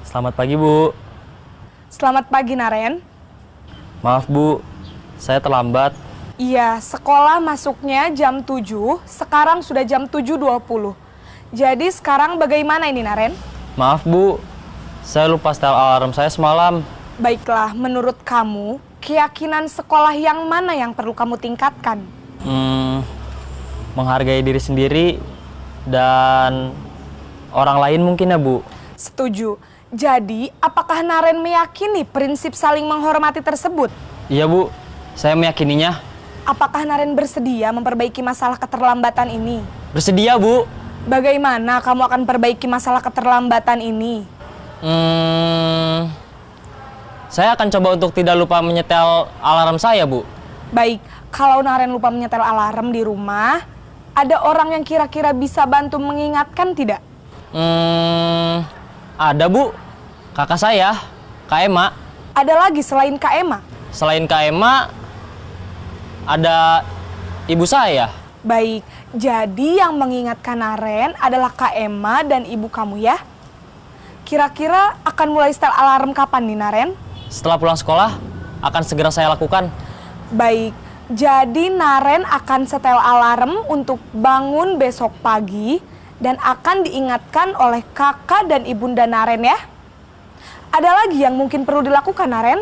Selamat pagi Bu. Selamat pagi, Naren. Maaf Bu, saya terlambat. Iya, sekolah masuknya jam 7, sekarang sudah jam 7.20. Jadi sekarang bagaimana ini, Naren? Maaf Bu, saya lupa setel alarm saya semalam. Baiklah, menurut kamu, keyakinan sekolah yang mana yang perlu kamu tingkatkan? Menghargai diri sendiri dan orang lain mungkin ya Bu. Setuju. Jadi, apakah Naren meyakini prinsip saling menghormati tersebut? Iya Bu, saya meyakininya. Apakah Naren bersedia memperbaiki masalah keterlambatan ini? Bersedia Bu. Bagaimana kamu akan perbaiki masalah keterlambatan ini? Saya akan coba untuk tidak lupa menyetel alarm saya Bu. Baik, kalau Naren lupa menyetel alarm di rumah, ada orang yang kira-kira bisa bantu mengingatkan tidak? Ada Bu, kakak saya, Kak Ema. Ada lagi selain Kak Ema? Selain Kak Ema, ada ibu saya. Baik, jadi yang mengingatkan Naren adalah Kak Ema dan ibu kamu ya? Kira-kira akan mulai setel alarm kapan nih Naren? Setelah pulang sekolah, akan segera saya lakukan. Baik, jadi Naren akan setel alarm untuk bangun besok pagi dan akan diingatkan oleh kakak dan ibunda Naren ya. Ada lagi yang mungkin perlu dilakukan Naren?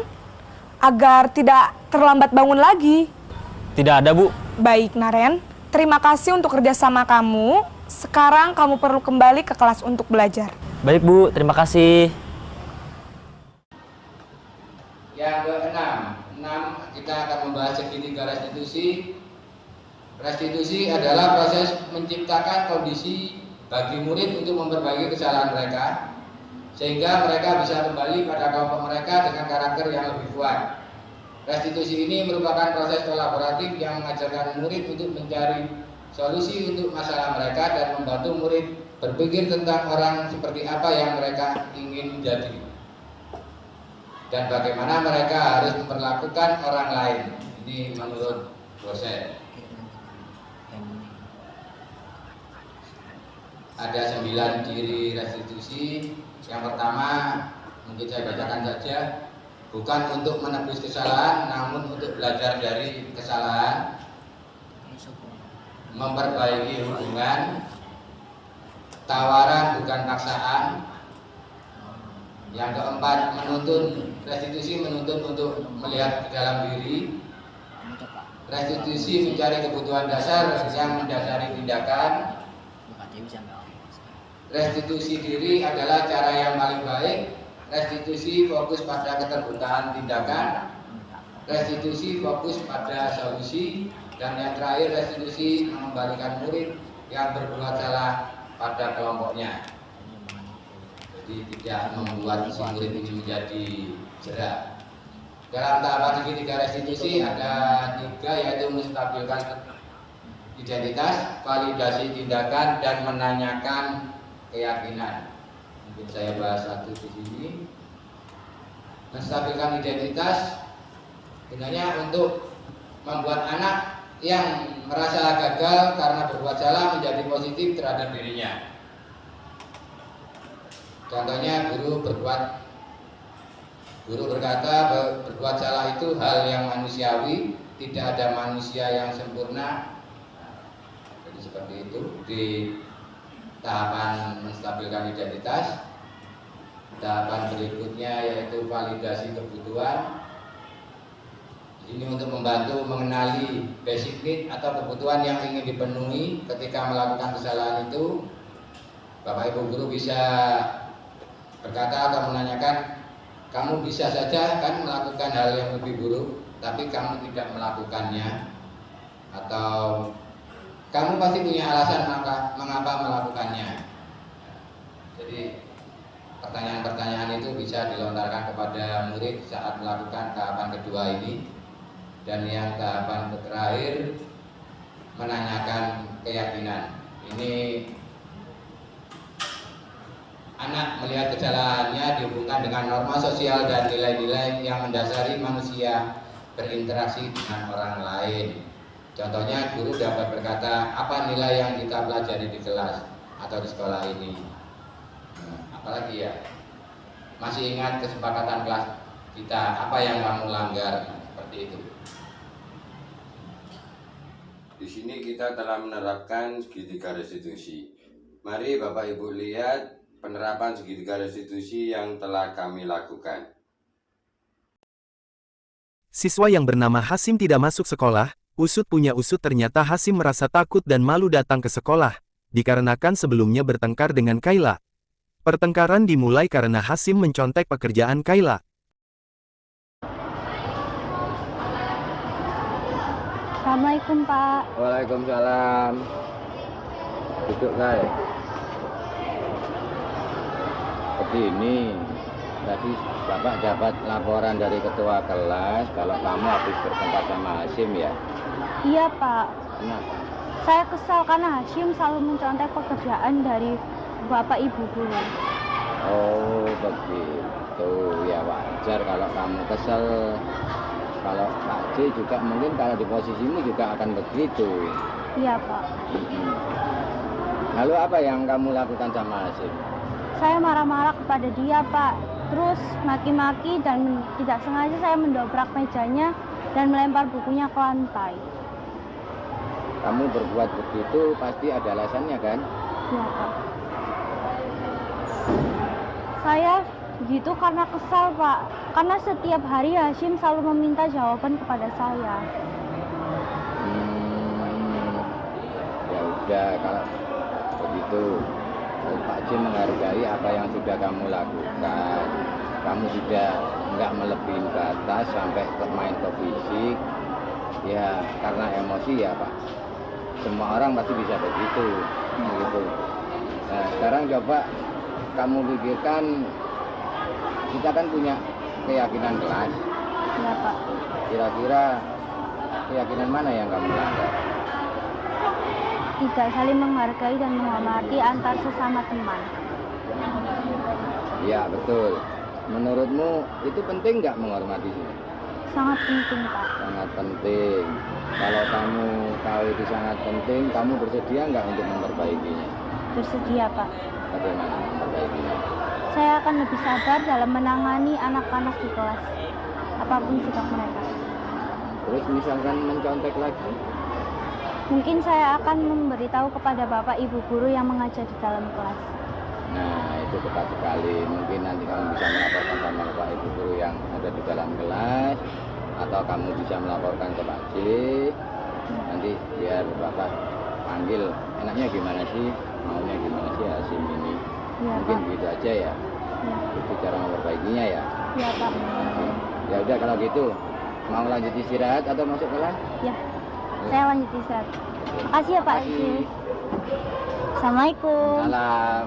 Agar tidak terlambat bangun lagi. Tidak ada Bu. Baik Naren, terima kasih untuk kerjasama kamu. Sekarang kamu perlu kembali ke kelas untuk belajar. Baik Bu, terima kasih. Yang ke-6, kita akan membahas segitiga restitusi. Restitusi adalah proses menciptakan kondisi bagi murid untuk memperbaiki kesalahan mereka sehingga mereka bisa kembali pada kelompok mereka dengan karakter yang lebih kuat. Restitusi ini merupakan proses kolaboratif yang mengajarkan murid untuk mencari solusi untuk masalah mereka dan membantu murid berpikir tentang orang seperti apa yang mereka ingin menjadi dan bagaimana mereka harus memperlakukan orang lain. Ini menurut dosen. Ada 9 ciri restitusi. Yang pertama, mungkin saya bacakan saja. Bukan untuk menebus kesalahan, namun untuk belajar dari kesalahan. Memperbaiki hubungan. Tawaran bukan paksaan. Yang keempat, restitusi menuntut untuk melihat ke dalam diri. Restitusi mencari kebutuhan dasar yang mendasari tindakan. Restitusi diri adalah cara yang paling baik. Restitusi fokus pada keterbukaan tindakan. restitusi fokus pada solusi, dan yang terakhir restitusi mengembalikan murid yang berbuat salah pada kelompoknya. Jadi tidak membuat si murid ini menjadi jerak. Dalam tahapan segitiga restitusi ada 3, yaitu menstabilkan identitas, validasi tindakan, dan menanyakan keyakinan. Mungkin saya bahas satu di sini. Menstabilkan identitas gunanya untuk membuat anak yang merasa gagal karena berbuat salah menjadi positif terhadap dirinya. Contohnya guru berkata berbuat salah itu hal yang manusiawi, tidak ada manusia yang sempurna. Jadi seperti itu di tahapan menstabilkan identitas. Tahapan berikutnya yaitu validasi kebutuhan. Ini untuk membantu mengenali basic need atau kebutuhan yang ingin dipenuhi ketika melakukan kesalahan itu. Bapak Ibu guru bisa berkata atau menanyakan, kamu bisa saja kan melakukan hal yang lebih buruk, tapi kamu tidak melakukannya, atau kamu pasti punya alasan mengapa melakukannya. Jadi pertanyaan-pertanyaan itu bisa dilontarkan kepada murid saat melakukan tahapan kedua ini. Dan yang tahapan terakhir menanyakan keyakinan. Ini anak melihat kesalahannya dihubungkan dengan norma sosial dan nilai-nilai yang mendasari manusia berinteraksi dengan orang lain. Contohnya guru dapat berkata, apa nilai yang kita pelajari di kelas atau di sekolah ini. Apalagi ya, masih ingat kesepakatan kelas kita, apa yang kamu langgar, seperti itu. Di sini kita telah menerapkan segitiga restitusi. Mari Bapak Ibu lihat penerapan segitiga restitusi yang telah kami lakukan. Siswa yang bernama Hasim tidak masuk sekolah. Usut punya usut, ternyata Hasim merasa takut dan malu datang ke sekolah, dikarenakan sebelumnya bertengkar dengan Kayla. Pertengkaran dimulai karena Hasim mencontek pekerjaan Kayla. Assalamualaikum Pak. Waalaikumsalam. Duduk guys. Begini, tadi Bapak dapat laporan dari ketua kelas kalau kamu habis bertengkar sama Hasim ya? Iya Pak. Kenapa? Saya kesal karena Hasim selalu mencontek pekerjaan dari Bapak Ibu guru. Oh begitu, ya wajar kalau kamu kesel. Kalau Pak C juga mungkin kalau di posisimu juga akan begitu. Iya Pak. Lalu apa yang kamu lakukan sama Hasim? Saya marah-marah kepada dia Pak. Terus maki-maki dan tidak sengaja saya mendobrak mejanya dan melempar bukunya ke lantai. Kamu berbuat begitu pasti ada alasannya kan? Iya Pak. Saya begitu karena kesal Pak. Karena setiap hari Hasim selalu meminta jawaban kepada saya. Ya udah kalau begitu, Pak Jim menghargai apa yang sudah kamu lakukan. Kamu sudah nggak melebihi batas sampai main ke fisik. Ya karena emosi ya Pak. Semua orang pasti bisa begitu. Begitu. Nah sekarang coba kamu pikirkan, kita kan punya keyakinan kelas. Iya Pak. Kira-kira keyakinan mana yang kamu langgar? Tidak saling menghargai dan menghormati antar sesama teman. Iya betul. Menurutmu itu penting nggak menghormati sini? Sangat penting Pak. Sangat penting. Kalau kamu tahu itu sangat penting, kamu bersedia nggak untuk memperbaikinya? Bersedia Pak. Bagaimana memperbaikinya? Saya akan lebih sabar dalam menangani anak-anak di kelas, apapun sikap mereka. Terus misalkan mencontek lagi? Mungkin saya akan memberitahu kepada Bapak Ibu guru yang mengajar di dalam kelas. Nah itu tepat sekali. Mungkin nanti kamu bisa melaporkan sama Bapak Ibu guru yang ada di dalam kelas, atau kamu bisa melaporkan ke Pak C. Nanti biar Bapak panggil, enaknya gimana sih, maunya gimana sih Hasim ini. Ya, mungkin Pak. begitu aja ya. Ya. Itu cara memperbaikinya ya. Ya Pak. Ya udah kalau gitu Mau lanjut istirahat atau masuk kelas? Ya, saya lanjut istirahat. Makasih ya Pak Haji. Assalamualaikum. Salam.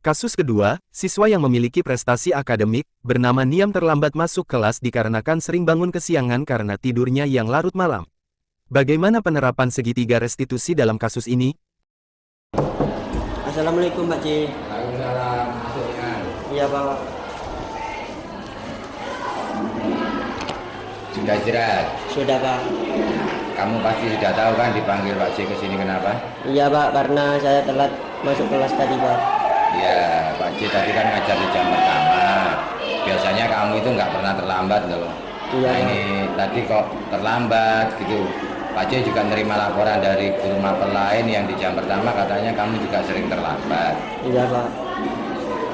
Kasus kedua, siswa yang memiliki prestasi akademik, bernama Niam terlambat masuk kelas dikarenakan sering bangun kesiangan karena tidurnya yang larut malam. Bagaimana penerapan segitiga restitusi dalam kasus ini? Assalamualaikum Pak Ci. Waalaikumsalam. Masuknya. Iya Pak. Sudah istirahat? Sudah Pak. Kamu pasti sudah tahu kan dipanggil Pak C ke sini kenapa? Iya Pak, karena saya telat masuk kelas tadi Pak. Ya, Pak C tadi kan ngajar di jam pertama. Biasanya kamu itu nggak pernah terlambat loh. Iya, Nah ini tadi kok terlambat gitu. Pak C juga nerima laporan dari guru mapel lain yang di jam pertama katanya kamu juga sering terlambat. Iya Pak.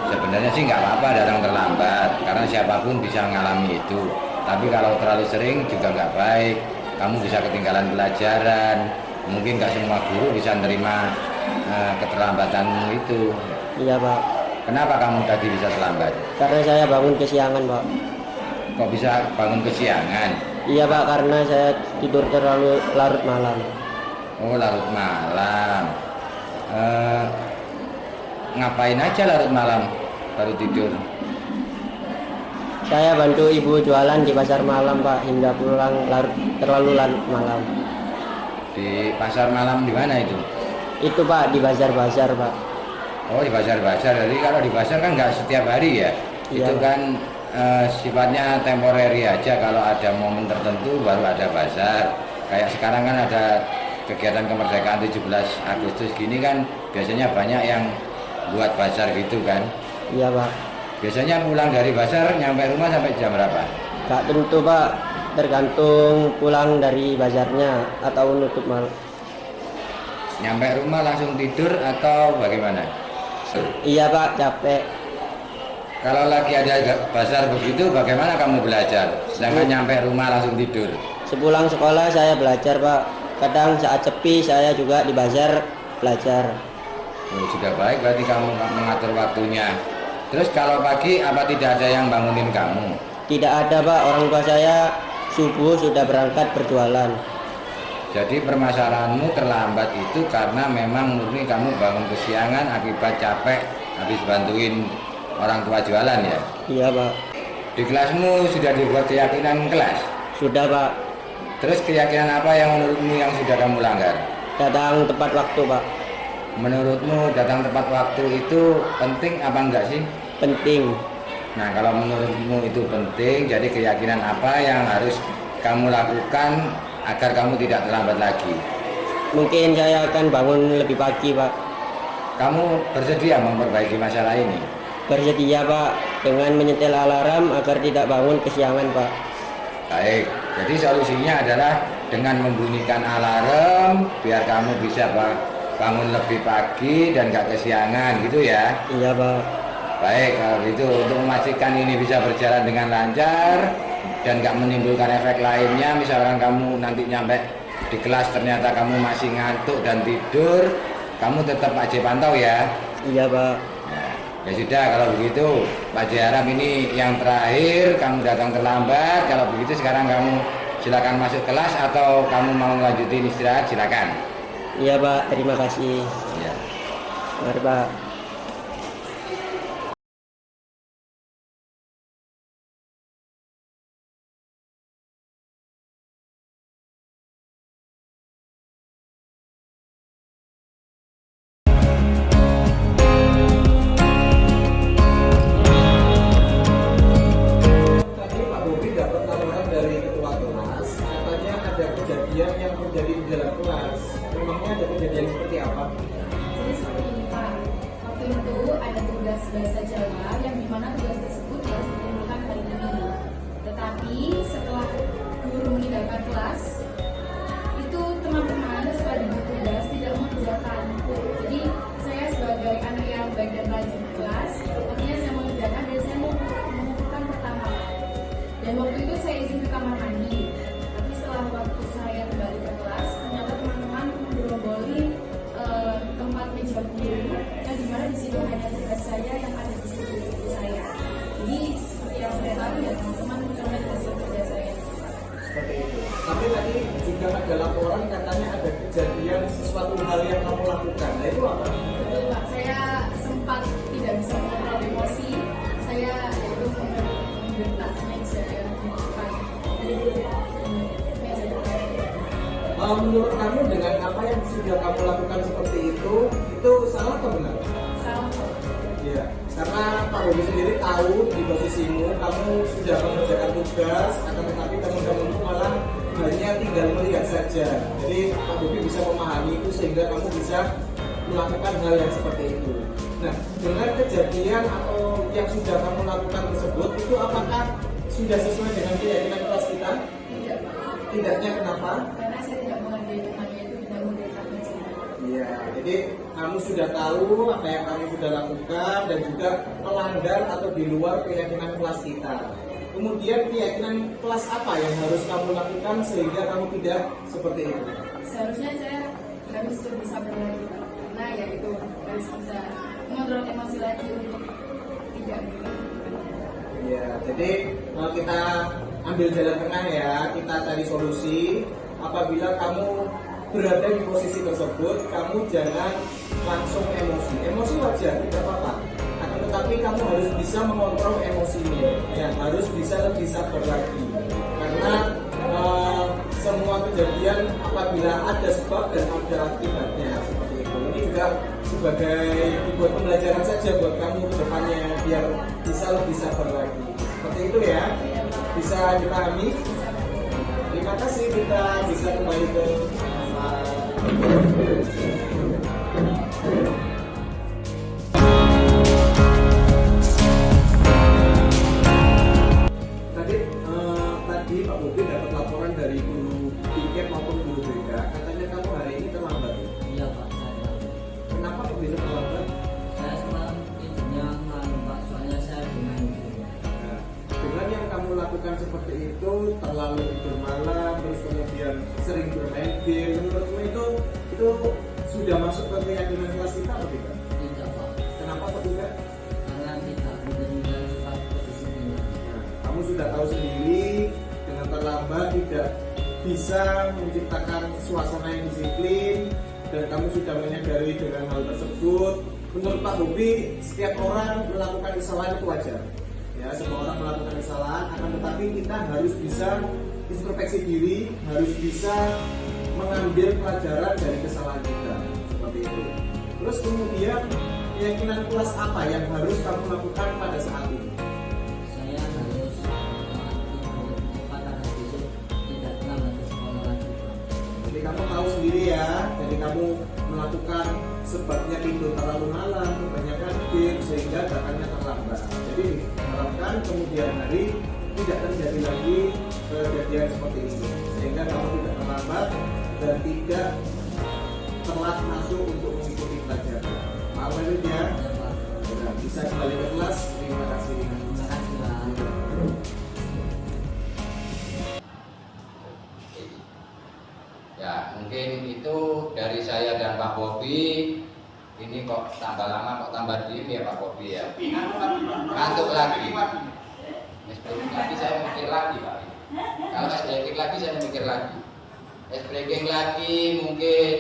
Sebenarnya sih nggak apa-apa datang terlambat, karena siapapun bisa mengalami itu. Tapi kalau terlalu sering juga nggak baik. Kamu bisa ketinggalan pelajaran. Mungkin nggak semua guru bisa nerima keterlambatanmu itu. Iya Pak. Kenapa kamu tadi bisa terlambat? Karena saya bangun kesiangan Pak. Kok bisa bangun kesiangan? Iya Pak, karena saya tidur terlalu larut malam. Oh, larut malam. Ngapain aja larut malam baru tidur? Saya bantu ibu jualan di pasar malam Pak, hingga pulang terlalu larut malam. Di pasar malam di mana itu? Itu Pak, di bazar-bazar Pak. Oh, di pasar-pasar. Jadi kalau di pasar kan nggak setiap hari ya? Iya, Itu Pak. kan sifatnya temporary aja. Kalau ada momen tertentu baru ada pasar. Kayak sekarang kan ada kegiatan kemerdekaan 17 Agustus gini kan biasanya banyak yang buat pasar gitu kan? Iya Pak. Biasanya pulang dari pasar nyampe rumah sampai jam berapa? Gak tentu Pak, tergantung pulang dari bazarnya atau nutup malam. Nyampe rumah langsung tidur atau bagaimana? Iya Pak, capek. Kalau lagi ada pasar begitu, bagaimana kamu belajar? Sedangkan nyampe rumah langsung tidur. Sepulang sekolah saya belajar Pak. Kadang saat sepi saya juga di bazar belajar. Oh, sudah baik, berarti kamu mengatur waktunya. Terus kalau pagi apa tidak ada yang bangunin kamu? Tidak ada Pak, orang tua saya subuh sudah berangkat berjualan. Jadi permasalahanmu terlambat itu karena memang murni kamu bangun kesiangan akibat capek habis bantuin orang tua jualan ya? Iya Pak. Di kelasmu sudah dibuat keyakinan kelas? Sudah Pak. Terus keyakinan apa yang menurutmu yang sudah kamu langgar? Datang tepat waktu Pak. Menurutmu datang tepat waktu itu penting apa enggak sih? Penting. Nah kalau menurutmu itu penting, jadi keyakinan apa yang harus kamu lakukan agar kamu tidak terlambat lagi? Mungkin saya akan bangun lebih pagi Pak. Kamu bersedia memperbaiki masalah ini? Bersedia Pak, dengan menyetel alarm agar tidak bangun kesiangan Pak. Baik, jadi solusinya adalah dengan membunyikan alarm biar kamu bisa bangun lebih pagi dan gak kesiangan gitu ya? Iya Pak. Baik, kalau gitu untuk memastikan ini bisa berjalan dengan lancar dan gak menimbulkan efek lainnya, misalkan kamu nanti nyampe di kelas ternyata kamu masih ngantuk dan tidur, kamu tetap Pak J pantau ya? Iya Pak. Ya sudah, kalau begitu Pak J harap ini yang terakhir, kamu datang terlambat. Kalau begitu sekarang kamu silakan masuk kelas atau kamu mau lanjutin istirahat silakan. Iya Pak, terima kasih. Ya. Mari Pak. Tadi Pak Bobi dapat laporan dari ketua kelas, katanya ada kejadian yang terjadi di dalam kelas. Memangnya ada kejadian seperti apa? Jadi seperti ini Pak, waktu itu ada tugas bahasa Jawa yang dimana tugas tersebut harus dikumpulkan hari ini. Tetapi setelah guru meninggalkan kelas, itu teman-teman setelah diberi tugas tidak mengerjakan. Jadi saya sebagai anak yang baik dan rajin di kelas, akhirnya saya mengerjakan dan saya mengumpulkan pertama. Dan waktu itu saya izin ke kamar mandi. Tapi setelah waktu saya kembali ke kelas, ternyata teman-teman menggerogoli tempat meja guru, yang dimana di situ hanya tugas saya yang ada di situ saya. Jadi seperti yang saya tahu Tapi tadi juga ada laporan katanya ada kejadian sesuatu hal yang kamu lakukan. Nah itu apa? Betul Pak, saya sempat tidak bisa mengontrol emosi. Saya itu membentak meja yang di depan. Jadi meja depan. Menurut kamu dengan apa yang sudah kamu lakukan seperti itu salah atau benar? Salah Pak. Iya, karena Pak Bobi sendiri tahu di posisimu kamu sudah mengerjakan tugas, akan tetapi kamu malah hanya tinggal melihat saja. Jadi Pak Bobi bisa memahami itu sehingga kamu bisa melakukan hal yang seperti itu. Nah, dengan kejadian atau yang sudah kamu lakukan tersebut itu apakah sudah sesuai dengan keyakinan kelas kita? Tidak Pak. Tidaknya kenapa? Karena saya tidak menghargai temannya itu tidak menghargai meja. Iya, jadi kamu sudah tahu apa yang kamu sudah lakukan dan juga melanggar atau di luar keyakinan kelas kita. Kemudian keyakinan kelas apa yang harus kamu lakukan sehingga kamu tidak seperti itu? Seharusnya saya harus bisa berlari Pak. Karena ya itu harus bisa mengontrol emosi lagi untuk tidak Ya, jadi kita ambil jalan tengah ya, kita cari solusi. Apabila kamu berada di posisi tersebut, kamu jangan langsung emosi. Emosi wajar, tidak apa-apa. Akan tetapi kamu harus bisa mengontrol emosinya, ya, harus bisa lebih sabar lagi. Karena semua kejadian apabila ada sebab dan ada akibatnya seperti itu. Ini juga sebagai buat pembelajaran saja buat kamu ke depannya biar bisa lebih sabar lagi. Seperti itu ya. Bisa dipahami? Terima kasih, kita bisa kembali ke tadi Pak Bobi dapat laporan dari guru piket maupun guru BK, katanya kamu hari ini terlambat. Iya Pak, saya. Kenapa kok bisa terlambat? Saya semalam tidurnya malam Pak, soalnya saya dengan Nah, dengan yang kamu lakukan seperti itu, terlalu tidur malam, terus kemudian sering bermain game, menurutmu itu sudah masuk ke keyakinan kelas kita atau tidak? tidak Pak, Kenapa kok tidak? karena tidak benar-benar sifat kedisiplinan. Nah, kamu sudah tahu sendiri dengan terlambat tidak bisa menciptakan suasana yang disiplin dan kamu sudah menyadari dengan hal tersebut. Menurut Pak Bobi, setiap orang melakukan kesalahan itu wajar. Ya, semua orang melakukan kesalahan, akan tetapi kita harus bisa introspeksi diri, harus bisa mengambil pelajaran dari kesalahan kita seperti itu. Terus kemudian keyakinan kelas apa yang harus kamu lakukan pada saat ini? Saya harus tidur cepat agar besok tidak terlambat ke sekolah lagi Pak. Jadi kamu tahu sendiri ya, jadi kamu melakukan sebabnya tidur terlalu malam, kebanyakan game sehingga datangnya terlambat. Jadi harapkan kemudian hari tidak terjadi lagi kejadian seperti ini, sehingga kamu tidak terlambat dan tidak telat masuk untuk mengikuti pelajaran. Paham ya? Sudah bisa kembali ke kelas. Terima kasih. Terima kasih Pak. Ya, mungkin itu dari saya dan Pak Bobi. Ini kok tambah lama, kok tambah diem ya Pak Bobi ya. Ngantuk lagi. Breaking lagi saya mikir lagi Pak. Kalau breaking lagi saya mikir lagi. Breaking lagi mungkin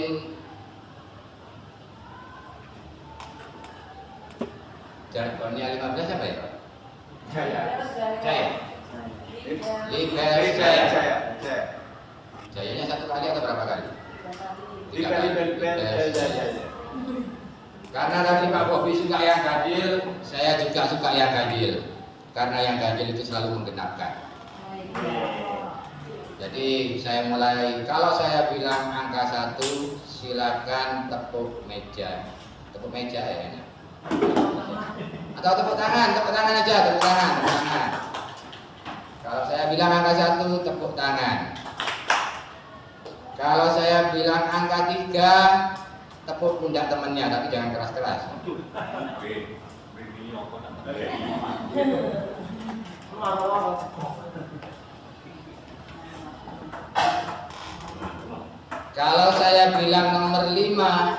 jargonnya 15 apa ya Pak? Jaya. Liber Jaya. Jayanya satu kali atau berapa kali? Tiga kali. Karena tadi Pak Bobi suka yang ganjil, saya juga suka yang ganjil. Karena yang ganjil itu selalu menggenapkan. Jadi saya mulai, kalau saya bilang angka 1, silakan tepuk meja. Tepuk meja ya. Atau tepuk tangan aja, tepuk tangan. Kalau saya bilang angka 1, tepuk tangan. Kalau saya bilang angka 3, tepuk pundak temennya, tapi jangan keras-keras. Kalau saya bilang nomor 5,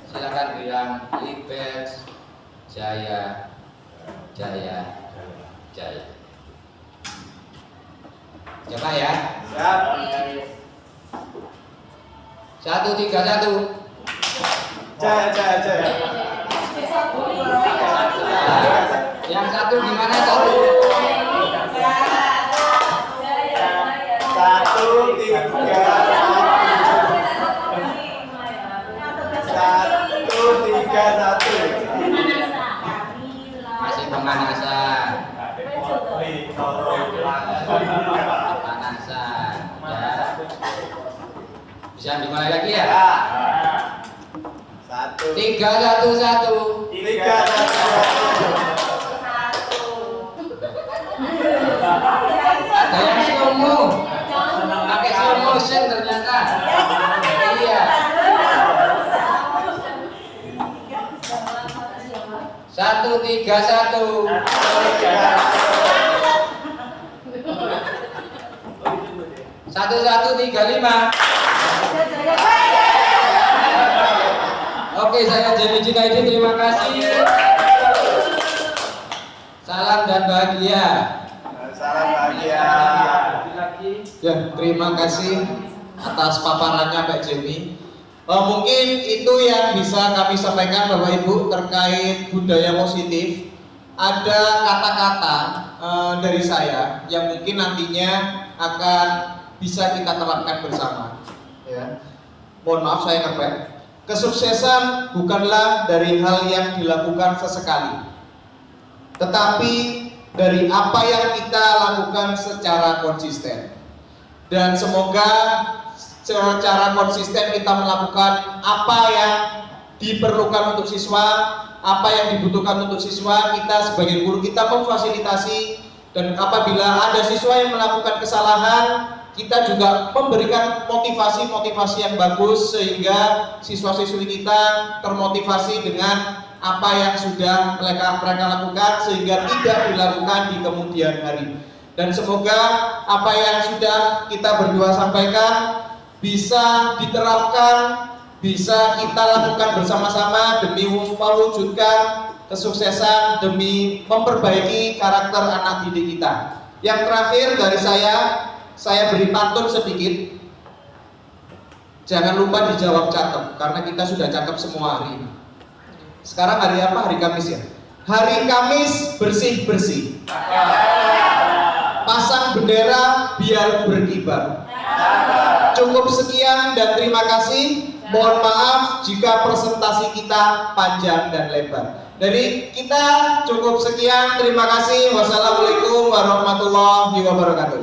silakan bilang Libes Jaya. Coba ya. 1, 3, 1. Jaya. Yang satu gimana satu? 1, 3, 1. Masih pemanasan. Pemanasan. Ya. Bisa dimulai lagi ya? 3, 1, 1. 3, 1. Ada yang slow mo. Pakai slow motion ternyata. Iya. 1, 3, 1. 1, 1, 3, 5. Oke, saya Jenny Junaidi, terima kasih. Salam dan bahagia. Salam bahagia. Ya, terima kasih atas paparannya Pak Jenny. Mungkin itu yang bisa kami sampaikan Bapak Ibu terkait budaya positif. Ada kata-kata dari saya yang mungkin nantinya akan bisa kita terapkan bersama. Ya. Mohon maaf saya ngepet. Kesuksesan bukanlah dari hal yang dilakukan sesekali, tetapi dari apa yang kita lakukan secara konsisten. Dan semoga secara konsisten kita melakukan apa yang diperlukan untuk siswa, apa yang dibutuhkan untuk siswa. Kita sebagai guru kita memfasilitasi, dan apabila ada siswa yang melakukan kesalahan, kita juga memberikan motivasi yang bagus sehingga siswa-siswi kita termotivasi dengan apa yang sudah mereka lakukan sehingga tidak dilakukan di kemudian hari. Dan semoga apa yang sudah kita berdua sampaikan bisa diterapkan, bisa kita lakukan bersama-sama demi mewujudkan kesuksesan, demi memperbaiki karakter anak didik kita. Yang terakhir dari saya beri pantun sedikit. Jangan lupa dijawab cakep, karena kita sudah cakep semua hari ini. Sekarang hari apa? Hari Kamis ya? Hari Kamis bersih-bersih. Pasang bendera biar berkibar. Cukup sekian dan terima kasih. Mohon maaf jika presentasi kita panjang dan lebar. Dari kita cukup sekian. Terima kasih. Wassalamualaikum warahmatullahi wabarakatuh.